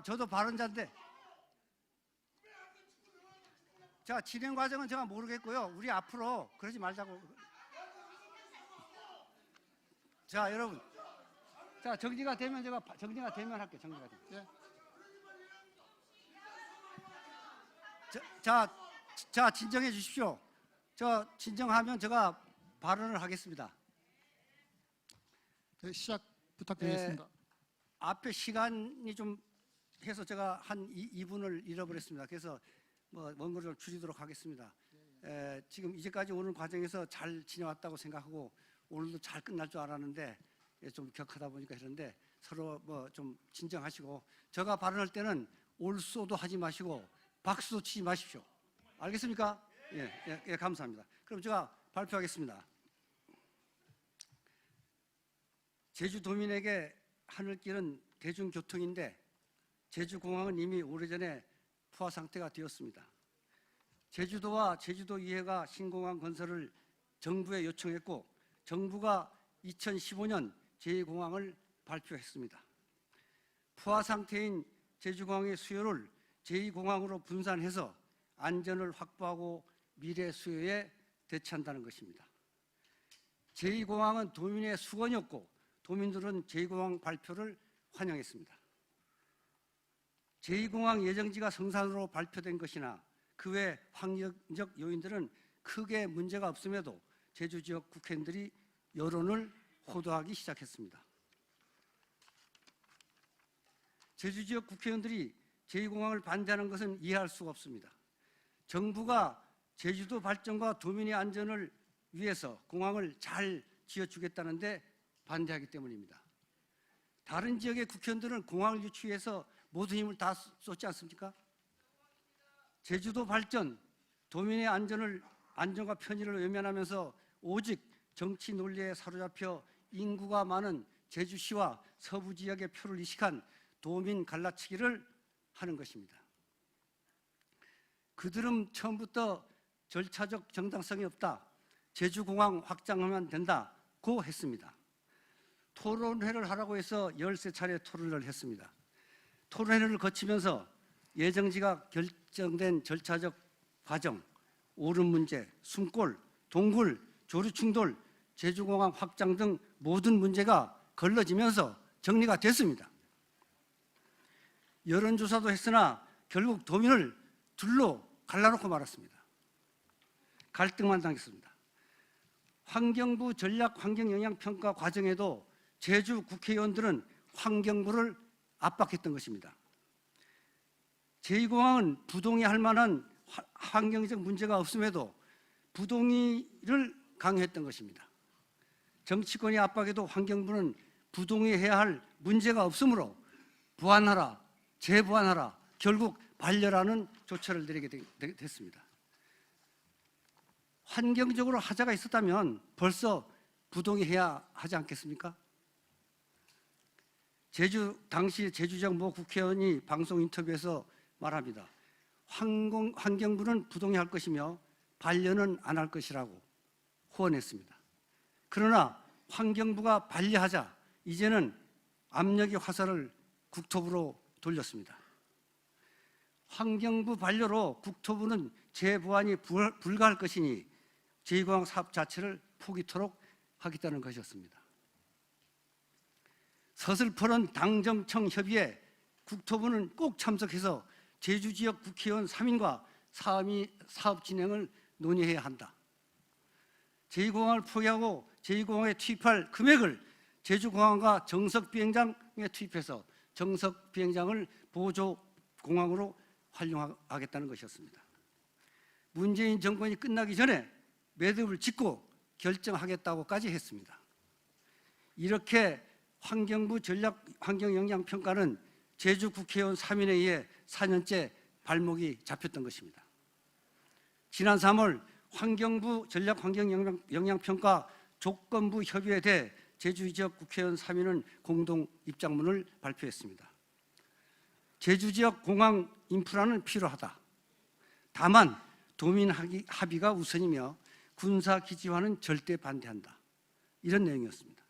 저도 발언자인데 자 진행 과정은 제가 모르겠고요. 우리 앞으로 그러지 말자고. 자 여러분, 자 정리가 되면 제가 정리가 되면 할게요. 정리가 되면. 예. 자 진정해 주십시오. 저 진정하면 제가 발언을 하겠습니다. 네, 시작 부탁드리겠습니다. 앞에 시간이 좀 해서 제가 한 2분을 잃어버렸습니다. 그래서 뭐 먼 거를 줄이도록 하겠습니다. 지금 이제까지 오는 과정에서 잘 지내왔다고 생각하고 오늘도 잘 끝날 줄 알았는데 좀 격하다 보니까 그런데 서로 뭐 좀 진정하시고 제가 발언할 때는 올소도 하지 마시고 박수도 치지 마십시오. 알겠습니까? 예, 감사합니다. 그럼 제가 발표하겠습니다. 제주도민에게 하늘길은 대중교통인데 제주공항은 이미 오래전에 푸화 상태가 되었습니다. 제주도와 제주도 의회가 신공항 건설을 정부에 요청했고 정부가 2015년 제2공항을 발표했습니다. 푸화 상태인 제주공항의 수요를 제2공항으로 분산해서 안전을 확보하고 미래 수요에 대처한다는 것입니다. 제2공항은 도민의 수건이었고 도민들은 제2공항 발표를 환영했습니다. 제2공항 예정지가 성산으로 발표된 것이나 그 외 환경적 요인들은 크게 문제가 없음에도 제주 지역 국회의원들이 여론을 호도하기 시작했습니다. 제주 지역 국회의원들이 제2공항을 반대하는 것은 이해할 수가 없습니다. 정부가 제주도 발전과 도민의 안전을 위해서 공항을 잘 지어주겠다는데 반대하기 때문입니다. 다른 지역의 국회의원들은 공항을 유치해서 모든 힘을 다 쏟지 않습니까? 제주도 발전, 도민의 안전과 편의를 외면하면서 오직 정치 논리에 사로잡혀 인구가 많은 제주시와 서부 지역의 표를 이식한 도민 갈라치기를 하는 것입니다. 그들은 처음부터 절차적 정당성이 없다. 제주공항 확장하면 된다고 했습니다. 토론회를 하라고 해서 13차례 토론을 했습니다. 토론회를 거치면서 예정지가 결정된 절차적 과정, 오름 문제, 숨골, 동굴, 조류 충돌, 제주공항 확장 등 모든 문제가 걸러지면서 정리가 됐습니다. 여론조사도 했으나 결국 도민을 둘로 갈라놓고 말았습니다. 갈등만 당했습니다. 환경부 전략환경영향평가 과정에도 제주 국회의원들은 환경부를 압박했던 것입니다. 제2공항은 부동의할 만한 환경적 문제가 없음에도 부동의를 강요했던 것입니다. 정치권의 압박에도 환경부는 부동의해야 할 문제가 없으므로 보완하라, 재보완하라, 결국 반려라는 조처를 내리게 됐습니다. 환경적으로 하자가 있었다면 벌써 부동의해야 하지 않겠습니까? 당시 제주지역 모 국회의원이 방송 인터뷰에서 말합니다. 환경부는 부동의할 것이며 반려는 안 할 것이라고 호언했습니다. 그러나 환경부가 반려하자 이제는 압력의 화살을 국토부로 돌렸습니다. 환경부 반려로 국토부는 재보완이 불가할 것이니 제2공항 사업 자체를 포기토록 하겠다는 것이었습니다. 서슬퍼런 당정청 협의에 국토부는 꼭 참석해서 제주지역 국회의원 3인과 사업 진행을 논의해야 한다. 제2공항을 포기하고 제2공항에 투입할 금액을 제주공항과 정석비행장에 투입해서 정석비행장을 보조공항으로 활용하겠다는 것이었습니다. 문재인 정권이 끝나기 전에 매듭을 짓고 결정하겠다고까지 했습니다. 이렇게 환경부 전략환경영향평가는 제주 국회의원 3인에 의해 4년째 발목이 잡혔던 것입니다. 지난 3월 환경부 전략환경영향평가 조건부 협의회에 대해 제주지역 국회의원 3인은 공동 입장문을 발표했습니다. 제주지역 공항 인프라는 필요하다. 다만 도민 합의가 우선이며 군사기지화는 절대 반대한다. 이런 내용이었습니다.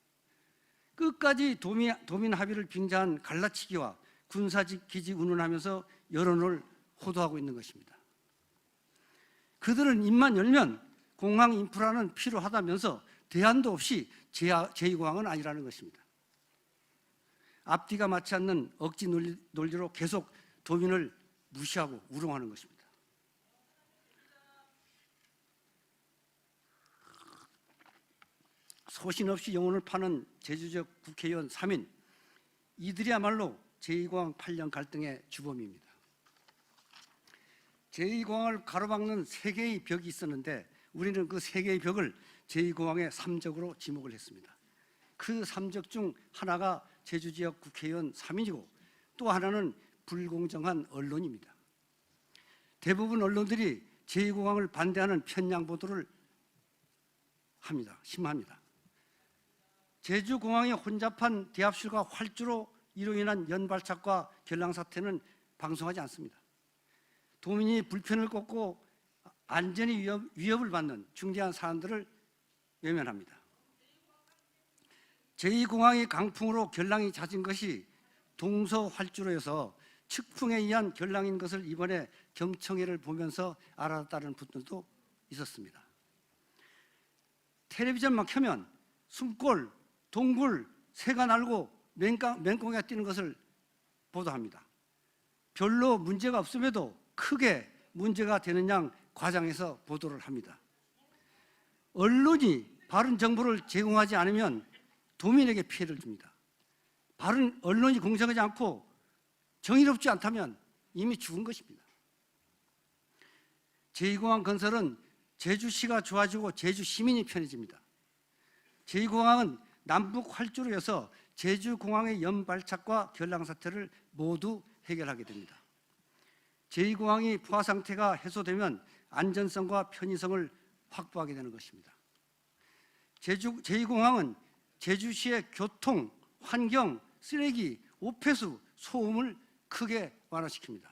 끝까지 도민 합의를 빙자한 갈라치기와 군사기지 운운하면서 여론을 호도하고 있는 것입니다. 그들은 입만 열면 공항 인프라는 필요하다면서 대안도 없이 제2공항은 아니라는 것입니다. 앞뒤가 맞지 않는 억지 논리로 계속 도민을 무시하고 우롱하는 것입니다. 소신 없이 영혼을 파는 제주지역 국회의원 3인, 이들이야말로 제2공항 8년 갈등의 주범입니다. 제2공항을 가로막는 3개의 벽이 있었는데 우리는 그 3개의 벽을 제2공항의 3적으로 지목을 했습니다. 그 3적 중 하나가 제주지역 국회의원 3인이고 또 하나는 불공정한 언론입니다. 대부분 언론들이 제2공항을 반대하는 편향 보도를 심합니다. 제주공항의 혼잡한 대합실과 활주로 이로 인한 연발착과 결랑 사태는 방송하지 않습니다. 도민이 불편을 꺾고 안전이 위협을 받는 중대한 사안들을 외면합니다. 제2공항의 강풍으로 결랑이 잦은 것이 동서활주로에서 측풍에 의한 결랑인 것을 이번에 경청회를 보면서 알아듣다는 분들도 있었습니다. 텔레비전만 켜면 숨골, 동굴, 새가 날고 맹꽁이가 뛰는 것을 보도합니다. 별로 문제가 없음에도 크게 문제가 되는 양 과장해서 보도를 합니다. 언론이 바른 정보를 제공하지 않으면 도민에게 피해를 줍니다. 바른 언론이 공정하지 않고 정의롭지 않다면 이미 죽은 것입니다. 제2공항 건설은 제주시가 좋아지고 제주 시민이 편해집니다. 제2공항은 남북 활주로에서 제주공항의 연발착과 결랑 사태를 모두 해결하게 됩니다. 제2공항이 포화 상태가 해소되면 안전성과 편의성을 확보하게 되는 것입니다. 제2공항은 제주시의 교통, 환경, 쓰레기, 오폐수, 소음을 크게 완화시킵니다.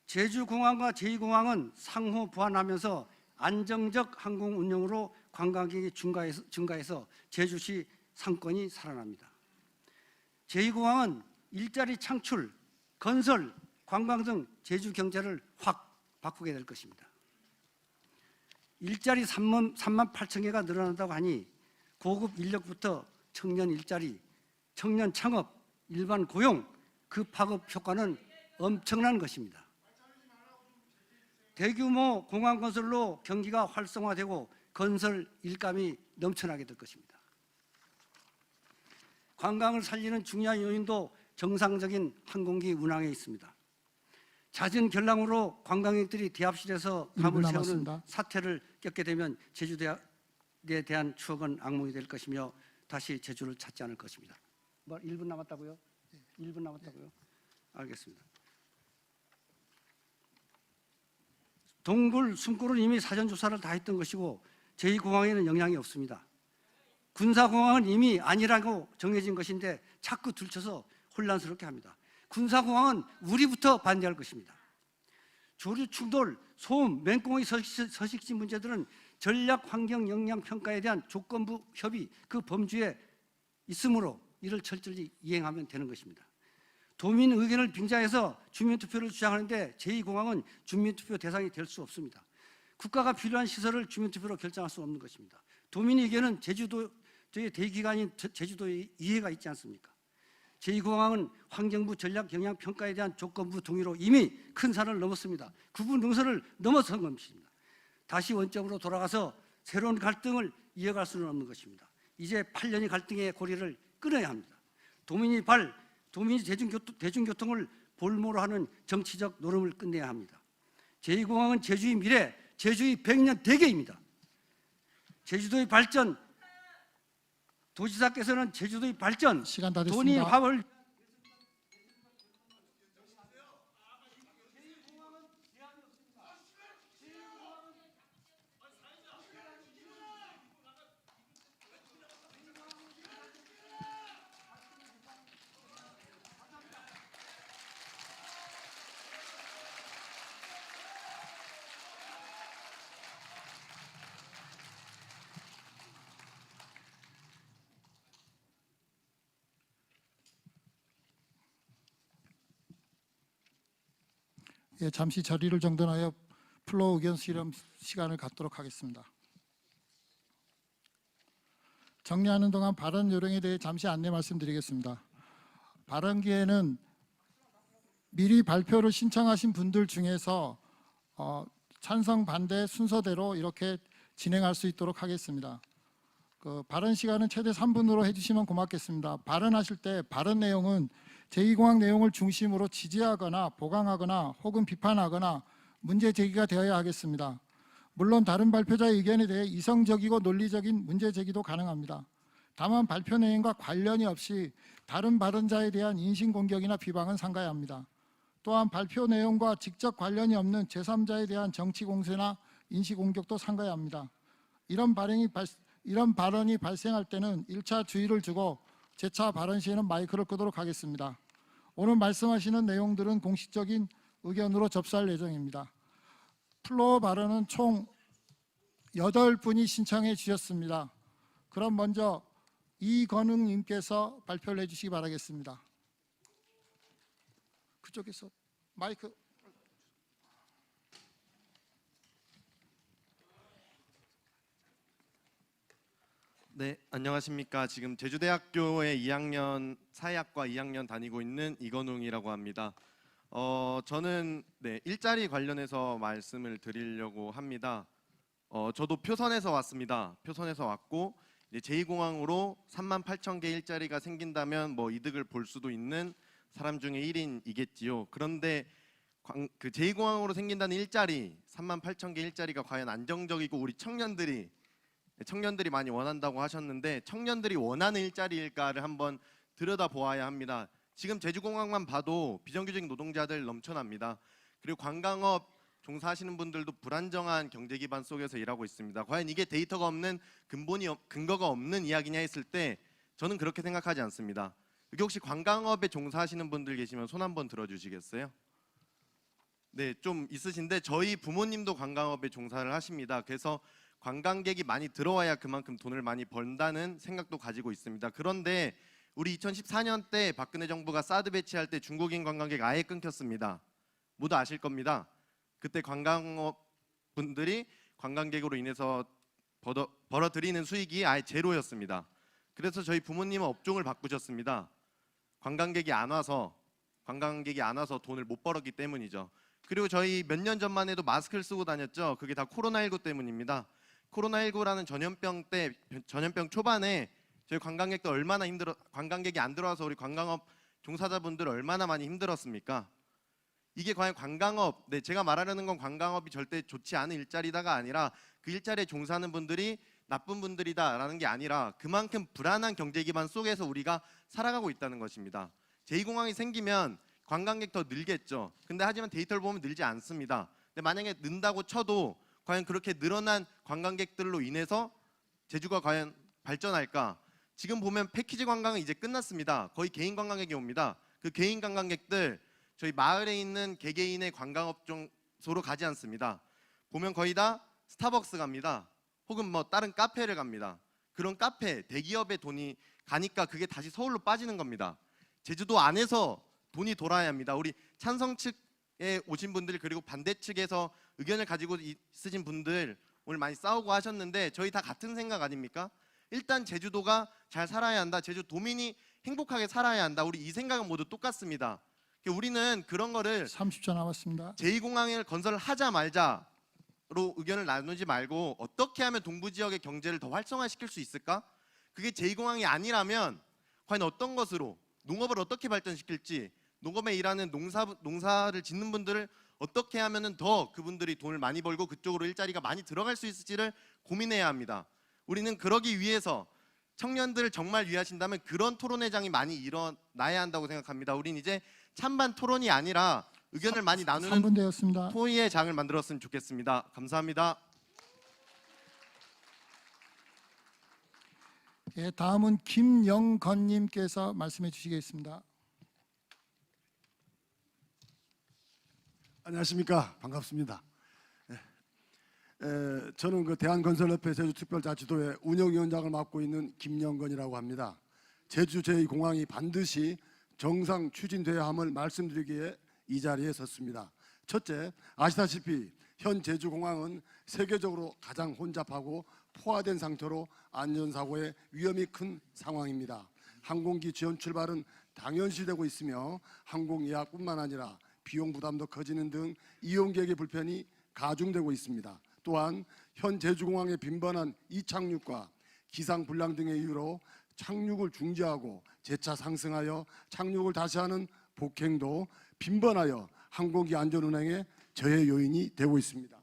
제주공항과 제2공항은 상호 보완하면서 안정적 항공 운영으로 관광객이 증가해서 제주시 상권이 살아납니다. 제2공항은 일자리 창출, 건설, 관광 등 제주 경제를 확 바꾸게 될 것입니다. 일자리 3만 8천 개가 늘어난다고 하니 고급 인력부터 청년 일자리, 청년 창업, 일반 고용, 그 파급 효과는 엄청난 것입니다. 대규모 공항 건설로 경기가 활성화되고 건설 일감이 넘쳐나게 될 것입니다. 관광을 살리는 중요한 요인도 정상적인 항공기 운항에 있습니다. 잦은 결랑으로 관광객들이 대합실에서 밤을 새우는 사태를 겪게 되면 제주대에 대한 추억은 악몽이 될 것이며 다시 제주를 찾지 않을 것입니다. 1분 남았다고요? 1분 남았다고요? 알겠습니다. 동굴, 숨골은 이미 사전조사를 다 했던 것이고 제2공항에는 영향이 없습니다. 군사공항은 이미 아니라고 정해진 것인데 자꾸 들춰서 혼란스럽게 합니다. 군사공항은 우리부터 반대할 것입니다. 조류 충돌, 소음, 맹꽁이 서식지 문제들은 전략 환경 영향 평가에 대한 조건부 협의 그 범주에 있으므로 이를 철저히 이행하면 되는 것입니다. 도민 의견을 빙자해서 주민투표를 주장하는데 제2공항은 주민투표 대상이 될 수 없습니다. 국가가 필요한 시설을 주민투표로 결정할 수 없는 것입니다. 도민 의견은 제주도의 대기관인 제주도에 이해가 있지 않습니까? 제2공항은 환경부 전략 영향 평가에 대한 조건부 동의로 이미 큰 산을 넘었습니다. 구분 능선을 넘어선 것입니다. 다시 원점으로 돌아가서 새로운 갈등을 이어갈 수는 없는 것입니다. 이제 8년의 갈등의 고리를 끊어야 합니다. 도민이 대중교통을 볼모로 하는 정치적 노름을 끝내야 합니다. 제2공항은 제주의 미래, 제주의 100년 대계입니다. 제주도의 발전, 도지사께서는 제주도의 발전, 시간 다 돈이 됐습니다. 화합을 예, 잠시 자리를 정돈하여 플로어 의견 수렴 시간을 갖도록 하겠습니다. 정리하는 동안 발언 요령에 대해 잠시 안내 말씀드리겠습니다. 발언 기회는 미리 발표를 신청하신 분들 중에서 찬성 반대 순서대로 이렇게 진행할 수 있도록 하겠습니다. 발언 시간은 최대 3분으로 해주시면 고맙겠습니다. 발언하실 때 발언 내용은 제2공항 내용을 중심으로 지지하거나 보강하거나 혹은 비판하거나 문제 제기가 되어야 하겠습니다. 물론 다른 발표자의 의견에 대해 이성적이고 논리적인 문제 제기도 가능합니다. 다만 발표 내용과 관련이 없이 다른 발언자에 대한 인신공격이나 비방은 삼가야 합니다. 또한 발표 내용과 직접 관련이 없는 제3자에 대한 정치 공세나 인신공격도 삼가야 합니다. 이런 발언이 발생할 때는 1차 주의를 주고 재차 발언 시에는 마이크를 끄도록 하겠습니다. 오늘 말씀하시는 내용들은 공식적인 의견으로 접수할 예정입니다. 플로어 발언은 총 8분이 신청해 주셨습니다. 그럼 먼저 이건웅님께서 발표를 해주시기 바라겠습니다. 그쪽에서 마이크. 네, 안녕하십니까. 지금 제주대학교의 2학년 사회학과 2학년 다니고 있는 이건웅이라고 합니다. 저는 일자리 관련해서 말씀을 드리려고 합니다. 저도 표선에서 왔습니다. 표선에서 왔고 이제 제2공항으로 38,000개 일자리가 생긴다면 뭐 이득을 볼 수도 있는 사람 중에 1인이겠지요. 그런데 그 제2공항으로 생긴다는 일자리, 38,000개 일자리가 과연 안정적이고 우리 청년들이 많이 원한다고 하셨는데 청년들이 원하는 일자리일까를 한번 들여다보아야 합니다. 지금 제주공항만 봐도 비정규직 노동자들 넘쳐납니다. 그리고 관광업 종사하시는 분들도 불안정한 경제 기반 속에서 일하고 있습니다. 과연 이게 데이터가 없는 근거가 없는 이야기냐 했을 때 저는 그렇게 생각하지 않습니다. 여기 혹시 관광업에 종사하시는 분들 계시면 손 한번 들어주시겠어요? 네, 좀 있으신데 저희 부모님도 관광업에 종사를 하십니다. 그래서 관광객이 많이 들어와야 그만큼 돈을 많이 번다는 생각도 가지고 있습니다. 그런데 우리 2014년 때 박근혜 정부가 사드 배치할 때 중국인 관광객 아예 끊겼습니다. 모두 아실 겁니다. 그때 관광업 분들이 관광객으로 인해서 벌어들이는 수익이 아예 제로였습니다. 그래서 저희 부모님은 업종을 바꾸셨습니다. 관광객이 안 와서 돈을 못 벌었기 때문이죠. 그리고 저희 몇 년 전만 해도 마스크를 쓰고 다녔죠. 그게 다 코로나19 때문입니다. 코로나19라는 전염병 초반에 저희 관광객도 얼마나 관광객이 안 들어와서 우리 관광업 종사자분들 얼마나 많이 힘들었습니까? 이게 과연 관광업, 제가 말하려는 건 관광업이 절대 좋지 않은 일자리다가 아니라 그 일자리에 종사하는 분들이 나쁜 분들이다라는 게 아니라 그만큼 불안한 경제 기반 속에서 우리가 살아가고 있다는 것입니다. 제2공항이 생기면 관광객 더 늘겠죠. 근데 하지만 데이터를 보면 늘지 않습니다. 근데 만약에 는다고 쳐도 과연 그렇게 늘어난 관광객들로 인해서 제주가 과연 발전할까? 지금 보면 패키지 관광은 이제 끝났습니다. 거의 개인 관광객이 옵니다. 그 개인 관광객들 저희 마을에 있는 개개인의 관광업종소로 가지 않습니다. 보면 거의 다 스타벅스 갑니다. 혹은 뭐 다른 카페를 갑니다. 그런 카페, 대기업의 돈이 가니까 그게 다시 서울로 빠지는 겁니다. 제주도 안에서 돈이 돌아야 합니다. 우리 찬성 측에 오신 분들 그리고 반대 측에서 의견을 가지고 있으신 분들 오늘 많이 싸우고 하셨는데 저희 다 같은 생각 아닙니까? 일단 제주도가 잘 살아야 한다. 제주도민이 행복하게 살아야 한다. 우리 이 생각은 모두 똑같습니다. 우리는 그런 거를 30초 남았습니다. 제2공항을 건설을 하자 말자로 의견을 나누지 말고 어떻게 하면 동부 지역의 경제를 더 활성화시킬 수 있을까? 그게 제2공항이 아니라면 과연 어떤 것으로 농업을 어떻게 발전시킬지 농업에 일하는 농사를 짓는 분들을 어떻게 하면은 더 그분들이 돈을 많이 벌고 그쪽으로 일자리가 많이 들어갈 수 있을지를 고민해야 합니다. 우리는 그러기 위해서 청년들을 정말 위하신다면 그런 토론회장이 많이 일어나야 한다고 생각합니다. 우린 이제 찬반 토론이 아니라 의견을 많이 나누는 3분 되었습니다. 토의의 장을 만들었으면 좋겠습니다. 감사합니다. 예, 다음은 김영건님께서 말씀해 주시겠습니다. 안녕하십니까. 반갑습니다. 저는 그 대한건설협회 제주특별자치도의 운영위원장을 맡고 있는 김영건이라고 합니다. 제주 제2공항이 반드시 정상 추진돼야 함을 말씀드리기에 이 자리에 섰습니다. 첫째, 아시다시피 현 제주공항은 세계적으로 가장 혼잡하고 포화된 상태로 안전사고의 위험이 큰 상황입니다. 항공기 지연 출발은 당연시되고 있으며 항공 예약뿐만 아니라 비용 부담도 커지는 등 이용객의 불편이 가중되고 있습니다. 또한 현 제주공항의 빈번한 이착륙과 기상 불량 등의 이유로 착륙을 중지하고 재차 상승하여 착륙을 다시 하는 복행도 빈번하여 항공기 안전운행의 저해 요인이 되고 있습니다.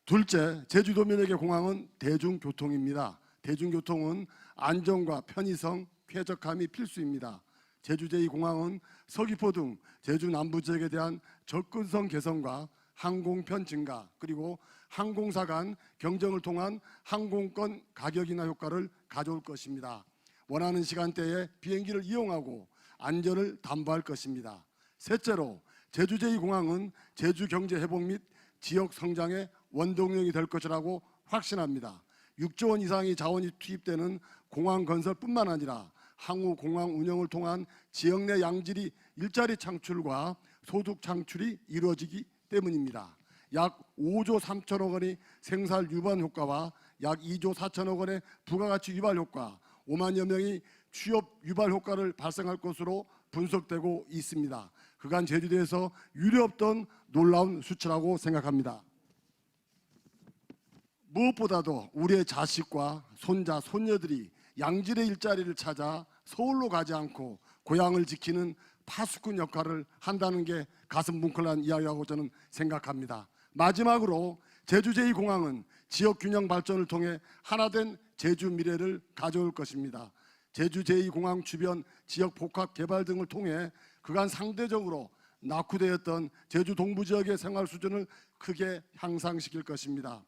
둘째, 제주도민에게 공항은 대중교통입니다. 대중교통은 안전과 편의성, 쾌적함이 필수입니다. 제주 제2공항은 서귀포 등 제주 남부 지역에 대한 접근성 개선과 항공편 증가 그리고 항공사 간 경쟁을 통한 항공권 가격 인하 효과를 가져올 것입니다. 원하는 시간대에 비행기를 이용하고 안전을 담보할 것입니다. 셋째로 제주 제2공항은 제주 경제 회복 및 지역 성장의 원동력이 될 것이라고 확신합니다. 6조 원 이상의 자원이 투입되는 공항 건설뿐만 아니라 향후 공항 운영을 통한 지역 내 양질의 일자리 창출과 소득 창출이 이루어지기 때문입니다. 약 5조 3천억 원의 생산 유발 효과와 약 2조 4천억 원의 부가가치 유발 효과, 5만여 명의 취업 유발 효과를 발생할 것으로 분석되고 있습니다. 그간 제주도에서 유례없던 놀라운 수치라고 생각합니다. 무엇보다도 우리의 자식과 손자, 손녀들이 양질의 일자리를 찾아 서울로 가지 않고 고향을 지키는 파수꾼 역할을 한다는 게 가슴 뭉클한 이야기라고 저는 생각합니다. 마지막으로 제주 제2공항은 지역 균형 발전을 통해 하나된 제주 미래를 가져올 것입니다. 제주 제2공항 주변 지역 복합 개발 등을 통해 그간 상대적으로 낙후되었던 제주 동부 지역의 생활 수준을 크게 향상시킬 것입니다.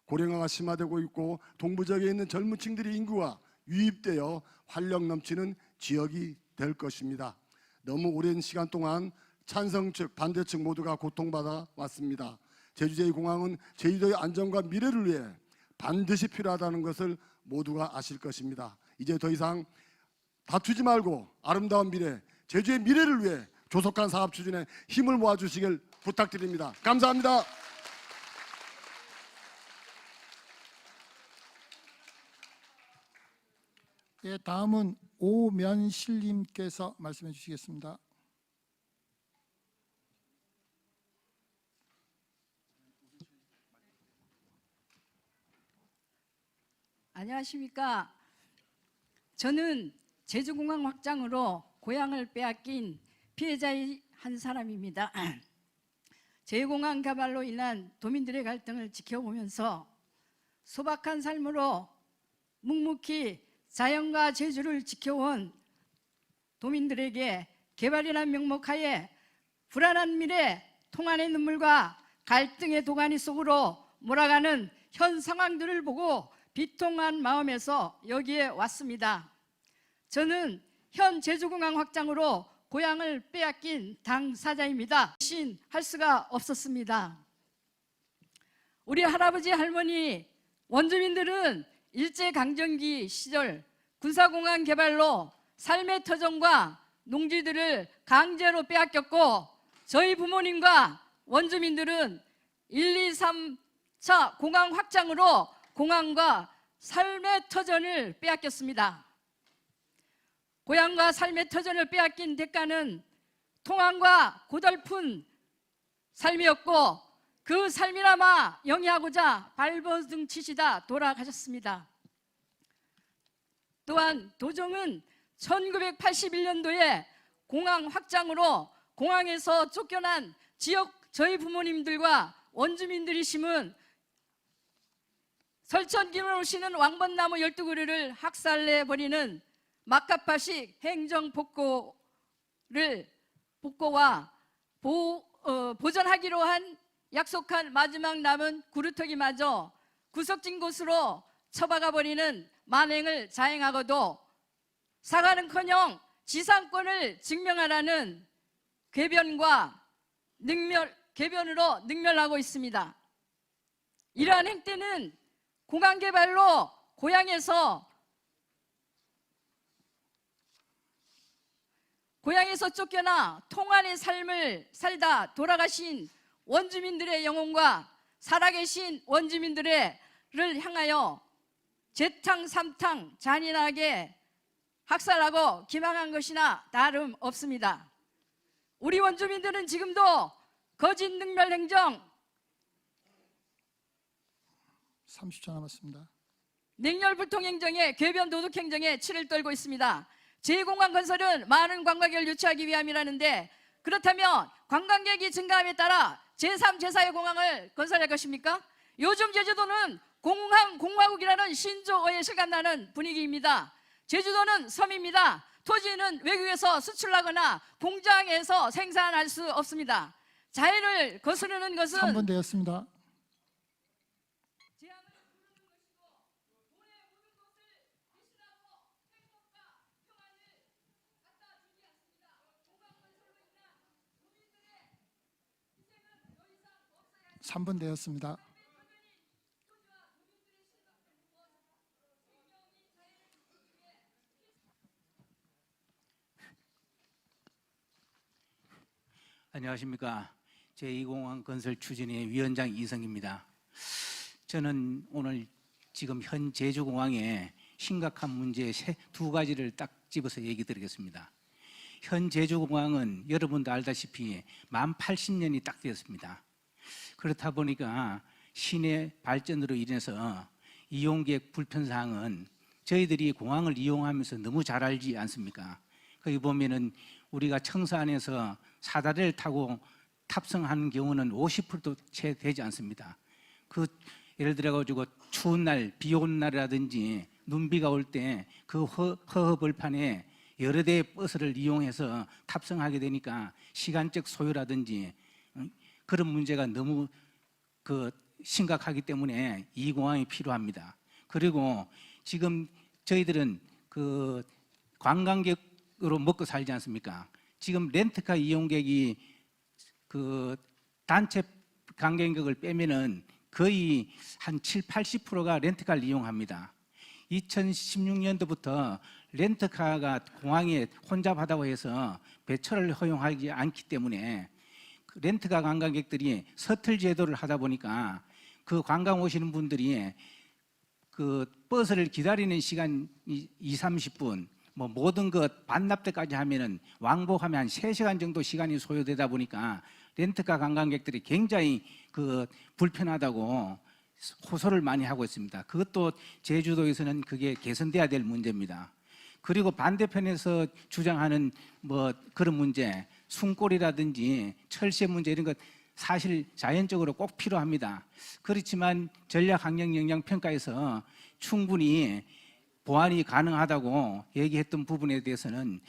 고령화가 심화되고 있고 동부 지역에 있는 젊은 층들이 인구가 유입되어 활력 넘치는 지역이 될 것입니다. 너무 오랜 시간 동안 찬성 측, 반대 측 모두가 고통받아 왔습니다. 제주 제2공항은 제주도의 안전과 미래를 위해 반드시 필요하다는 것을 모두가 아실 것입니다. 이제 더 이상 다투지 말고 아름다운 미래, 제주의 미래를 위해 조속한 사업 추진에 힘을 모아주시길 부탁드립니다. 감사합니다. 예, 다음은 오면실님께서 말씀해 주시겠습니다. 안녕하십니까. 저는 제주공항 확장으로 고향을 빼앗긴 피해자의 한 사람입니다. 제2공항 개발로 인한 도민들의 갈등을 지켜보면서 소박한 삶으로 묵묵히 자연과 제주를 지켜온 도민들에게 개발이란 명목하에 불안한 미래, 통한의 눈물과 갈등의 도가니 속으로 몰아가는 현 상황들을 보고 비통한 마음에서 여기에 왔습니다. 저는 현 제주공항 확장으로 고향을 빼앗긴 당사자입니다. 할 수가 없었습니다. 우리 할아버지 할머니 원주민들은 일제강점기 시절 군사공항 개발로 삶의 터전과 농지들을 강제로 빼앗겼고 저희 부모님과 원주민들은 1, 2, 3차 공항 확장으로 공항과 삶의 터전을 빼앗겼습니다. 고향과 삶의 터전을 빼앗긴 대가는 통항과 고달픈 삶이었고 그 삶이나마 영위하고자 발버둥 치시다 돌아가셨습니다. 또한 도정은 1981년도에 공항 확장으로 공항에서 쫓겨난 지역 저희 부모님들과 원주민들이 심은 설천김을 오시는 왕벚나무 12그루를 학살내버리는 막가파식 행정복고와 보전하기로 한 약속한 마지막 남은 구루터기마저 구석진 곳으로 처박아버리는 만행을 자행하고도 사과는커녕 지상권을 증명하라는 궤변으로 능멸하고 있습니다. 이러한 행태는 공항 개발로 고향에서 쫓겨나 통안의 삶을 살다 돌아가신 원주민들의 영혼과 살아계신 원주민들을 향하여 재탕 삼탕 잔인하게 학살하고 기망한 것이나 다름없습니다. 우리 원주민들은 지금도 거짓 능멸 행정, 30초 남았습니다. 냉혈불통 행정에 궤변 도둑 행정에 치를 떨고 있습니다. 제2공항 건설은 많은 관광객을 유치하기 위함이라는데 그렇다면 관광객이 증가함에 따라 제3, 제4의 공항을 건설할 것입니까? 요즘 제주도는 공화국이라는 신조어에 실감나는 분위기입니다. 제주도는 섬입니다. 토지는 외국에서 수출하거나 공장에서 생산할 수 없습니다. 자연을 거스르는 것은 3분 되었습니다. 삼분 되었습니다. 안녕하십니까. 제2공항 건설 추진위 위원장 이성입니다. 저는 오늘 지금 현 제주공항의 심각한 문제 두 가지를 딱 집어서 얘기 드리겠습니다. 현 제주공항은 여러분도 알다시피 만 80년이 딱 되었습니다. 그렇다 보니까 시내 발전으로 인해서 이용객 불편사항은 저희들이 공항을 이용하면서 너무 잘 알지 않습니까? 거기 보면은 우리가 청사안에서 사다리를 타고 탑승하는 경우는 50%도 채 되지 않습니다. 그 예를 들어 가지고 추운 날, 비 오는 날이라든지 눈비가 올 때 그 허허벌판에 여러 대의 버스를 이용해서 탑승하게 되니까 시간적 소요라든지 그런 문제가 너무 심각하기 때문에 이 공항이 필요합니다. 그리고 지금 저희들은 관광객으로 먹고 살지 않습니까? 지금 렌트카 이용객이 단체 관광객을 빼면은 거의 한 70~80%가 렌트카를 이용합니다. 2016년도부터 렌트카가 공항에 혼잡하다고 해서 배철을 허용하지 않기 때문에 렌트카 관광객들이 서틀 제도를 하다 보니까 그 관광 오시는 분들이 그 버스를 기다리는 시간이 20~30분, 뭐 모든 것 반납 때까지 하면은 왕복하면 한 3시간 정도 시간이 소요되다 보니까 렌트카 관광객들이 굉장히 불편하다고 호소를 많이 하고 있습니다. 그것도 제주도에서는 그게 개선돼야 될 문제입니다. 그리고 반대편에서 주장하는 뭐 그런 문제, 숨골이라든지 철새 문제 이런 것 사실 자연적으로 꼭 필요합니다. 그렇지만 전략환경영향평가에서 충분히 보완이 가능하다고 얘기했던 부분에 대해서는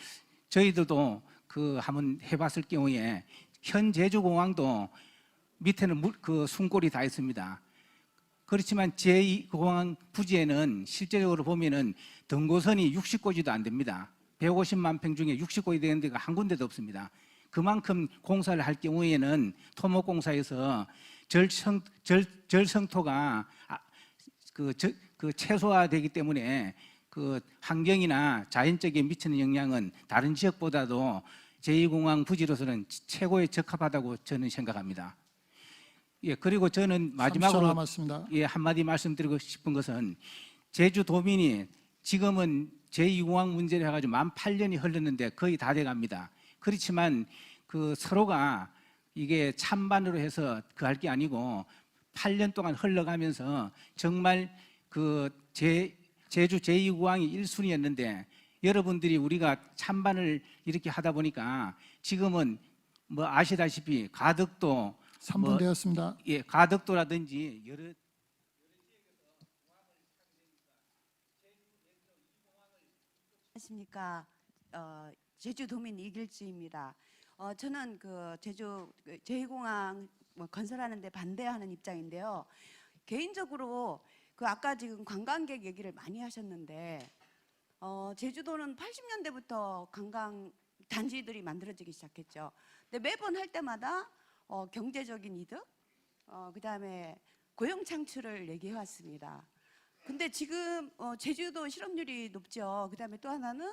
저희들도 한번 해봤을 경우에 현 제주공항도 밑에는 숨골이 다 있습니다. 그렇지만 제2공항 부지에는 실제적으로 보면은 등고선이 60고지도 안 됩니다. 150만 평 중에 60고지 되는 데가 한 군데도 없습니다. 그만큼 공사를 할 경우에는 토목공사에서 절성토가 최소화되기 때문에 그 환경이나 자연적인 미치는 영향은 다른 지역보다도 제2공항 부지로서는 최고에 적합하다고 저는 생각합니다. 예, 그리고 저는 30초 마지막으로 남았습니다. 예, 한마디 말씀드리고 싶은 것은 제주도민이 지금은 제2공항 문제를 해가지고 만 8년이 흘렀는데 거의 다 돼갑니다. 그렇지만 그 서로가 이게 찬반으로 해서 그 할 게 아니고 8년 동안 흘러가면서 정말 그 제주 제2공항이 1순위였는데 여러분들이 우리가 찬반을 이렇게 하다 보니까 지금은 뭐 아시다시피 가덕도 3분 되었습니다. 예, 가덕도라든지 여러 안녕하십니까. 제주도민 이길주입니다. 저는 그 제주 제2공항 건설하는데 반대하는 입장인데요. 개인적으로 그 아까 지금 관광객 얘기를 많이 하셨는데 제주도는 80년대부터 관광 단지들이 만들어지기 시작했죠. 근데 매번 할 때마다 경제적인 이득, 그다음에 고용 창출을 얘기해 왔습니다. 근데 지금 제주도 실업률이 높죠. 그다음에 또 하나는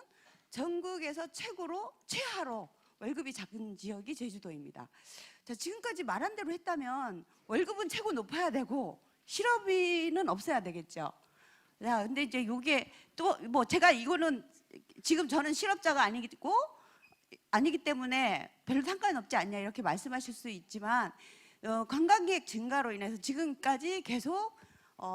전국에서 최하로 월급이 작은 지역이 제주도입니다. 자, 지금까지 말한 대로 했다면 월급은 최고 높아야 되고 실업비는 없어야 되겠죠. 자, 근데 이제 요게 또 뭐 제가 이거는 지금 저는 실업자가 아니기 때문에 별로 상관없지 않냐 이렇게 말씀하실 수 있지만 관광객 증가로 인해서 지금까지 계속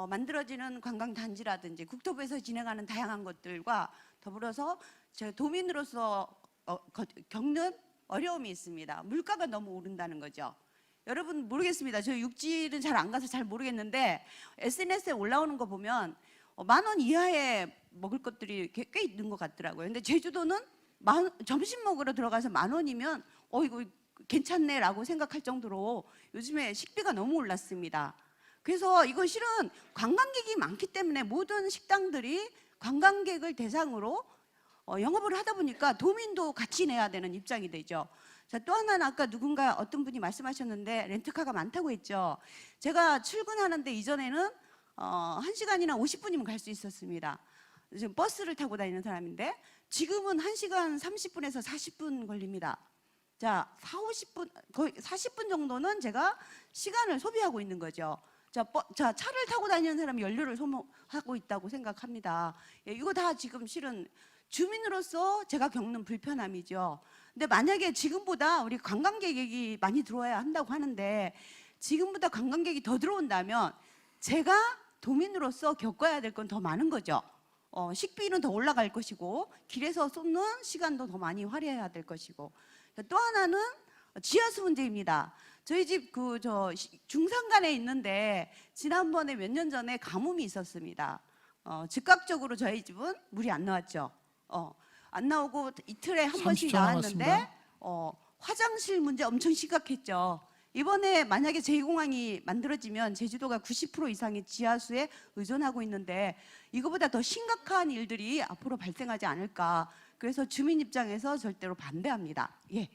만들어지는 관광단지라든지 국토부에서 진행하는 다양한 것들과 더불어서 제 도민으로서 겪는 어려움이 있습니다. 물가가 너무 오른다는 거죠. 여러분 모르겠습니다. 저 육지는 잘 안 가서 잘 모르겠는데 SNS에 올라오는 거 보면 10,000원 이하의 먹을 것들이 꽤 있는 것 같더라고요. 근데 제주도는 점심 먹으러 들어가서 10,000원이면 이거 괜찮네라고 생각할 정도로 요즘에 식비가 너무 올랐습니다. 그래서 이건 실은 관광객이 많기 때문에 모든 식당들이 관광객을 대상으로 영업을 하다 보니까 도민도 같이 내야 되는 입장이 되죠. 자, 또 하나는 아까 어떤 분이 말씀하셨는데 렌트카가 많다고 했죠. 제가 출근하는데 이전에는 1시간이나 50분이면 갈 수 있었습니다. 지금 버스를 타고 다니는 사람인데 지금은 1시간 30분에서 40분 걸립니다. 자, 40, 50분, 거의 40분 정도는 제가 시간을 소비하고 있는 거죠. 자, 차를 타고 다니는 사람이 연료를 소모하고 있다고 생각합니다. 예, 이거 다 지금 실은 주민으로서 제가 겪는 불편함이죠. 근데 만약에 지금보다 우리 관광객이 많이 들어와야 한다고 하는데 지금보다 관광객이 더 들어온다면 제가 도민으로서 겪어야 될 건 더 많은 거죠. 식비는 더 올라갈 것이고 길에서 쏟는 시간도 더 많이 할애해야 될 것이고 또 하나는 지하수 문제입니다. 저희 집 중산간에 있는데 지난번에 몇 년 전에 가뭄이 있었습니다. 즉각적으로 저희 집은 물이 안 나왔죠. 안 나오고 이틀에 한 번씩 30초 나왔는데 남았습니다. 화장실 문제 엄청 심각했죠. 이번에 만약에 제2공항이 만들어지면 제주도가 90% 이상의 지하수에 의존하고 있는데 이거보다 더 심각한 일들이 앞으로 발생하지 않을까. 그래서 주민 입장에서 절대로 반대합니다. 예.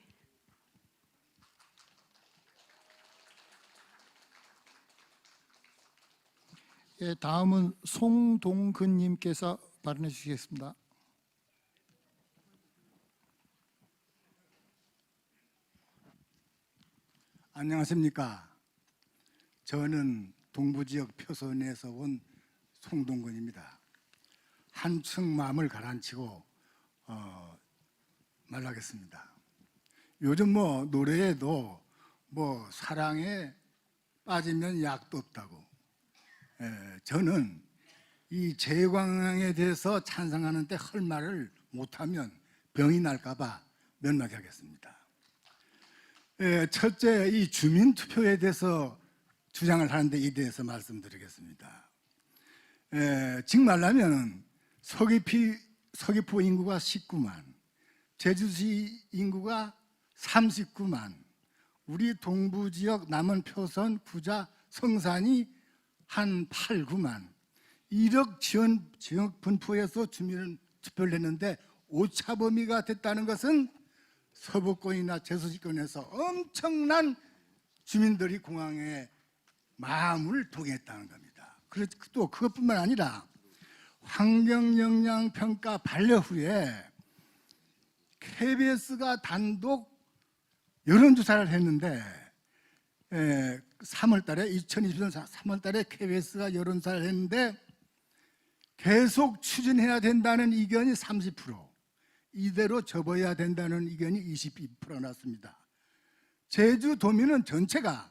예, 다음은 송동근님께서 발언해 주시겠습니다. 안녕하십니까. 저는 동부지역 표선에서 온 송동근입니다. 한층 마음을 가라앉히고 말하겠습니다. 요즘 노래에도 사랑에 빠지면 약도 없다고. 저는 이 제2공항에 대해서 찬성하는데 할 말을 못하면 병이 날까봐 면막이 하겠습니다. 첫째, 이 주민투표에 대해서 주장을 하는데 이 대해서 말씀드리겠습니다. 즉 말하면 서귀포 인구가 19만, 제주시 인구가 39만, 우리 동부지역 남원 표선 구자 성산이 한 8, 9만 1억 지역 분포에서 주민을 투표를 했는데 오차 범위가 됐다는 것은 서부권이나 제주시권에서 엄청난 주민들이 공항에 마음을 통했다는 겁니다. 또 그것뿐만 아니라 환경영향평가 반려 후에 KBS가 단독 여론조사를 했는데 3월 달에 2020년 3월 달에 KBS가 여론조사를 했는데 계속 추진해야 된다는 의견이 30%, 이대로 접어야 된다는 의견이 22% 났습니다. 제주도민은 전체가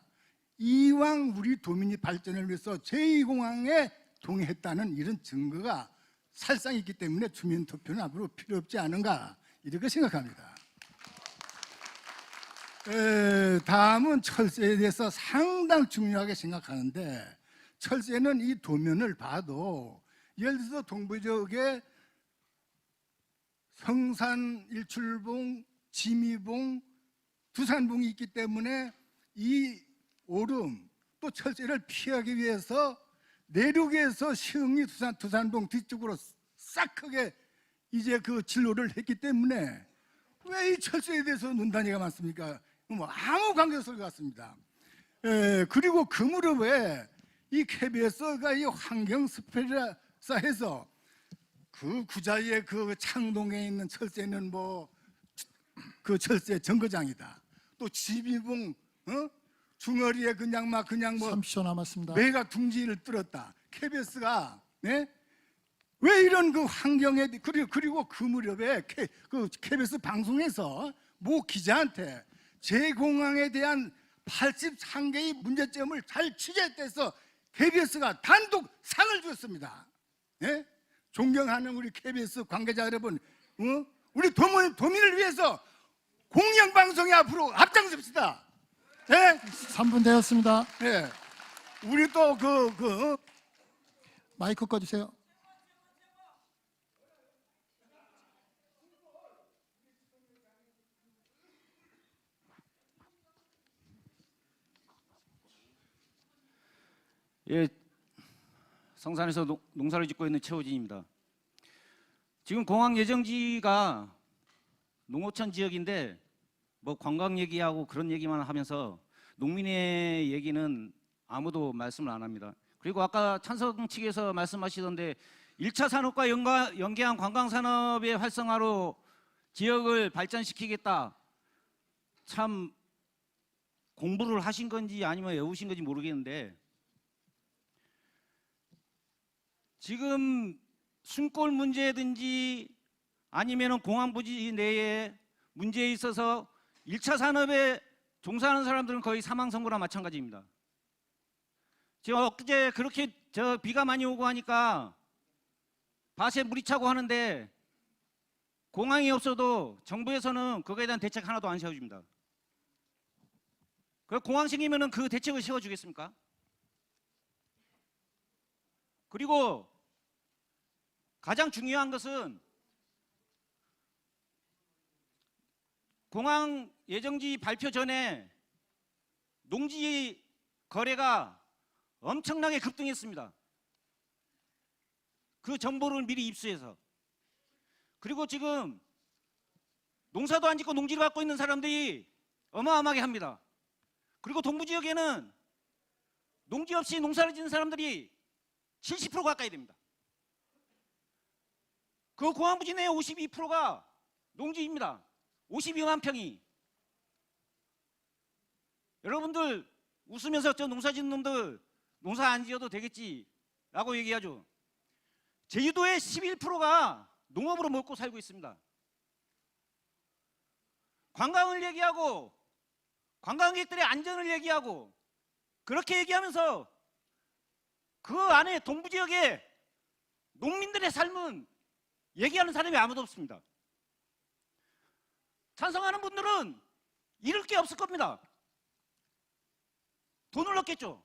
이왕 우리 도민이 발전을 위해서 제2공항에 동의했다는 이런 증거가 살상 있기 때문에 주민투표는 앞으로 필요 없지 않은가 이렇게 생각합니다. 다음은 철새에 대해서 상당히 중요하게 생각하는데, 철새는 이 도면을 봐도 예를 들어서 동부 지역에 성산 일출봉, 지미봉, 두산봉이 있기 때문에 이 오름 또 철새를 피하기 위해서 내륙에서 시흥리 두산봉 뒤쪽으로 싹 크게 이제 그 진로를 했기 때문에 왜 이 철새에 대해서 논란이가 많습니까? 뭐 아무 관계 없을 것 같습니다. 그리고 그 무렵에 이 KBS가 이 환경 스페셜사 해서 그 구자의 그 창동에 있는 철새는 뭐 그 철새 정거장이다. 또 지미봉 중어리에 그냥 뭐 30초 남았습니다. 매가 둥지를 뚫었다. KBS가 왜 이런 그 환경에 그리고 그 무렵에 그 KBS 방송에서 모 기자한테 제공항에 대한 83개의 문제점을 잘 취재해서 KBS가 단독 상을 주었습니다. 존경하는 우리 KBS 관계자 여러분, 우리 도민을 위해서 공영방송에 앞으로 앞장섭시다. 3분 되었습니다. 우리 또 마이크 꺼주세요. 예, 성산에서 농사를 짓고 있는 최호진입니다. 지금 공항 예정지가 농어촌 지역인데 뭐 관광 얘기하고 그런 얘기만 하면서 농민의 얘기는 아무도 말씀을 안 합니다. 그리고 아까 찬성 측에서 말씀하시던데 1차 산업과 연계한 관광 산업의 활성화로 지역을 발전시키겠다. 참 공부를 하신 건지 아니면 외우신 건지 모르겠는데, 지금 순골 문제든지 아니면 공항 부지 내에 문제에 있어서 1차 산업에 종사하는 사람들은 거의 사망 선고나 마찬가지입니다. 지금 엊그제 그렇게 비가 많이 오고 하니까 밭에 물이 차고 하는데 공항이 없어도 정부에서는 그거에 대한 대책 하나도 안 세워줍니다. 그 공항 생기면은 그 대책을 세워주겠습니까? 그리고 가장 중요한 것은 공항 예정지 발표 전에 농지 거래가 엄청나게 급등했습니다. 그 정보를 미리 입수해서. 그리고 지금 농사도 안 짓고 농지를 갖고 있는 사람들이 어마어마하게 합니다. 그리고 동부 지역에는 농지 없이 농사를 짓는 사람들이 70% 가까이 됩니다. 그 공항 부지 내 52%가 농지입니다. 52만 평이. 여러분들 웃으면서 저 농사 짓는 놈들 농사 안 지어도 되겠지 라고 얘기하죠. 제주도의 11%가 농업으로 먹고 살고 있습니다. 관광을 얘기하고 관광객들의 안전을 얘기하고 그렇게 얘기하면서 그 안에 동부 지역에 농민들의 삶은 얘기하는 사람이 아무도 없습니다. 찬성하는 분들은 잃을 게 없을 겁니다. 돈을 넣겠죠.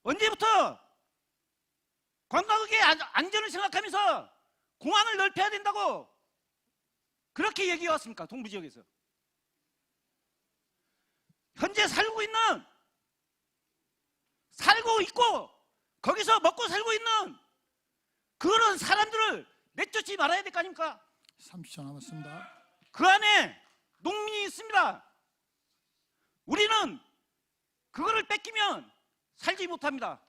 언제부터 관광객의 안전을 생각하면서 공항을 넓혀야 된다고 그렇게 얘기해 왔습니까? 동부 지역에서. 현재 살고 있고 거기서 먹고 살고 있는 그런 사람들을 내쫓지 말아야 될 거 아닙니까? 30초 남았습니다. 그 안에 농민이 있습니다. 우리는 그거를 뺏기면 살지 못합니다.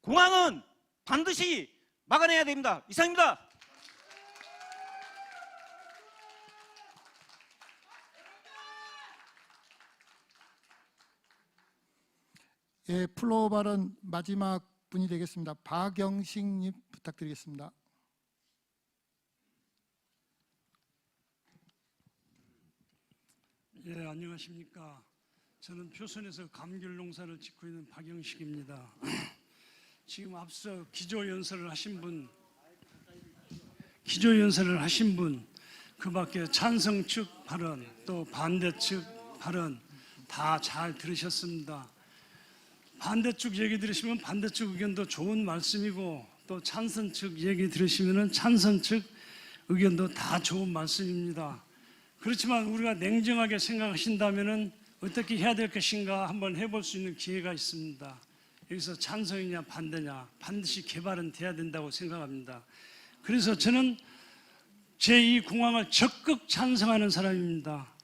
공항은 반드시 막아내야 됩니다. 이상입니다. 예, 플로어 발언 마지막 분이 되겠습니다. 박영식님 부탁드리겠습니다. 예, 안녕하십니까. 저는 표선에서 감귤 농사를 짓고 있는 박영식입니다. 지금 앞서 기조연설을 하신 분, 그 밖에 찬성 측 발언, 또 반대 측 발언 다 잘 들으셨습니다. 반대쪽 얘기 들으시면 반대쪽 의견도 좋은 말씀이고, 또 찬성 측 얘기 들으시면 찬성 측 의견도 다 좋은 말씀입니다. 그렇지만 우리가 냉정하게 생각하신다면 어떻게 해야 될 것인가 한번 해볼 수 있는 기회가 있습니다. 여기서 찬성이냐 반대냐, 반드시 개발은 돼야 된다고 생각합니다. 그래서 저는 제2공항을 적극 찬성하는 사람입니다.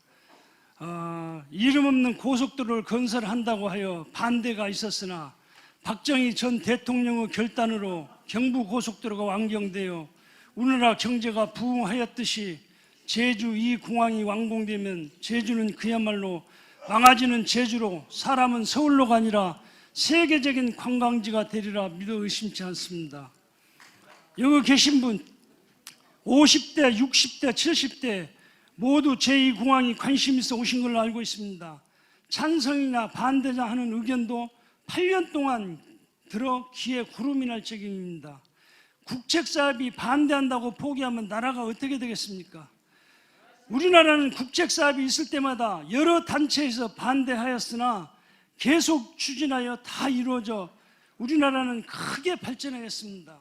이름 없는 고속도로를 건설한다고 하여 반대가 있었으나 박정희 전 대통령의 결단으로 경부고속도로가 완공되어 우리나라 경제가 부흥하였듯이 제주 2공항이 완공되면 제주는 그야말로 망아지는 제주로, 사람은 서울로가 아니라 세계적인 관광지가 되리라 믿어 의심치 않습니다. 여기 계신 분 50대, 60대, 70대 모두 제2공항이 관심 있어 오신 걸로 알고 있습니다. 찬성이나 반대자 하는 의견도 8년 동안 들어 귀에 구름이 날 지경입니다. 국책사업이 반대한다고 포기하면 나라가 어떻게 되겠습니까? 우리나라는 국책사업이 있을 때마다 여러 단체에서 반대하였으나 계속 추진하여 다 이루어져 우리나라는 크게 발전하였습니다.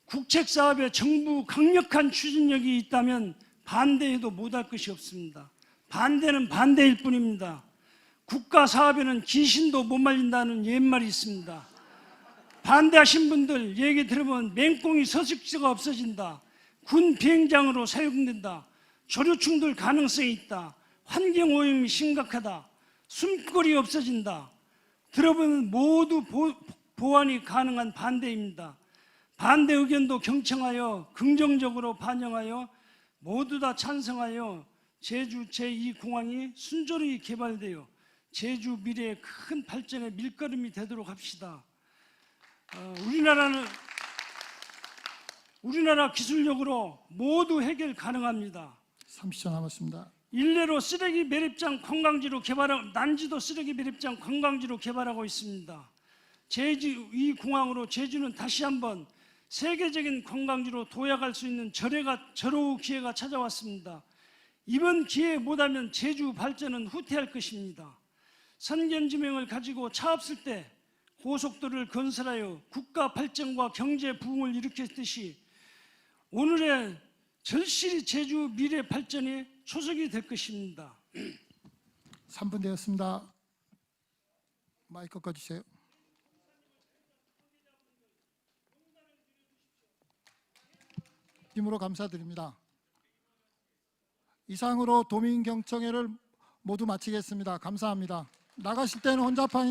국책사업에 정부 강력한 추진력이 있다면 반대해도 못할 것이 없습니다. 반대는 반대일 뿐입니다. 국가사업에는 귀신도 못 말린다는 옛말이 있습니다. 반대하신 분들 얘기 들으면 맹꽁이 서식지가 없어진다, 군 비행장으로 사용된다, 조류충돌 가능성이 있다, 환경오염이 심각하다, 숨거리 없어진다, 들어보면 모두 보완이 가능한 반대입니다. 반대 의견도 경청하여 긍정적으로 반영하여 모두 다 찬성하여 제주 제2공항이 순조롭게 개발되어 제주 미래의 큰 발전의 밀걸음이 되도록 합시다. 우리나라 기술력으로 모두 해결 가능합니다. 30초 남았습니다. 일례로 쓰레기 매립장 관광지로 개발하고, 난지도 쓰레기 매립장 관광지로 개발하고 있습니다. 제주 2공항으로 제주는 다시 한번 세계적인 관광지로 도약할 수 있는 절호의 기회가 찾아왔습니다. 이번 기회에 못하면 제주 발전은 후퇴할 것입니다. 선견지명을 가지고 차 없을 때 고속도로를 건설하여 국가 발전과 경제 부흥을 일으켰듯이 오늘의 절실히 제주 미래 발전의 초석이 될 것입니다. 3분 되었습니다. 마이크 꺼주세요. 팀으로 감사드립니다. 이상으로 도민경청회를 모두 마치겠습니다. 감사합니다. 나가실 때는 혼잡한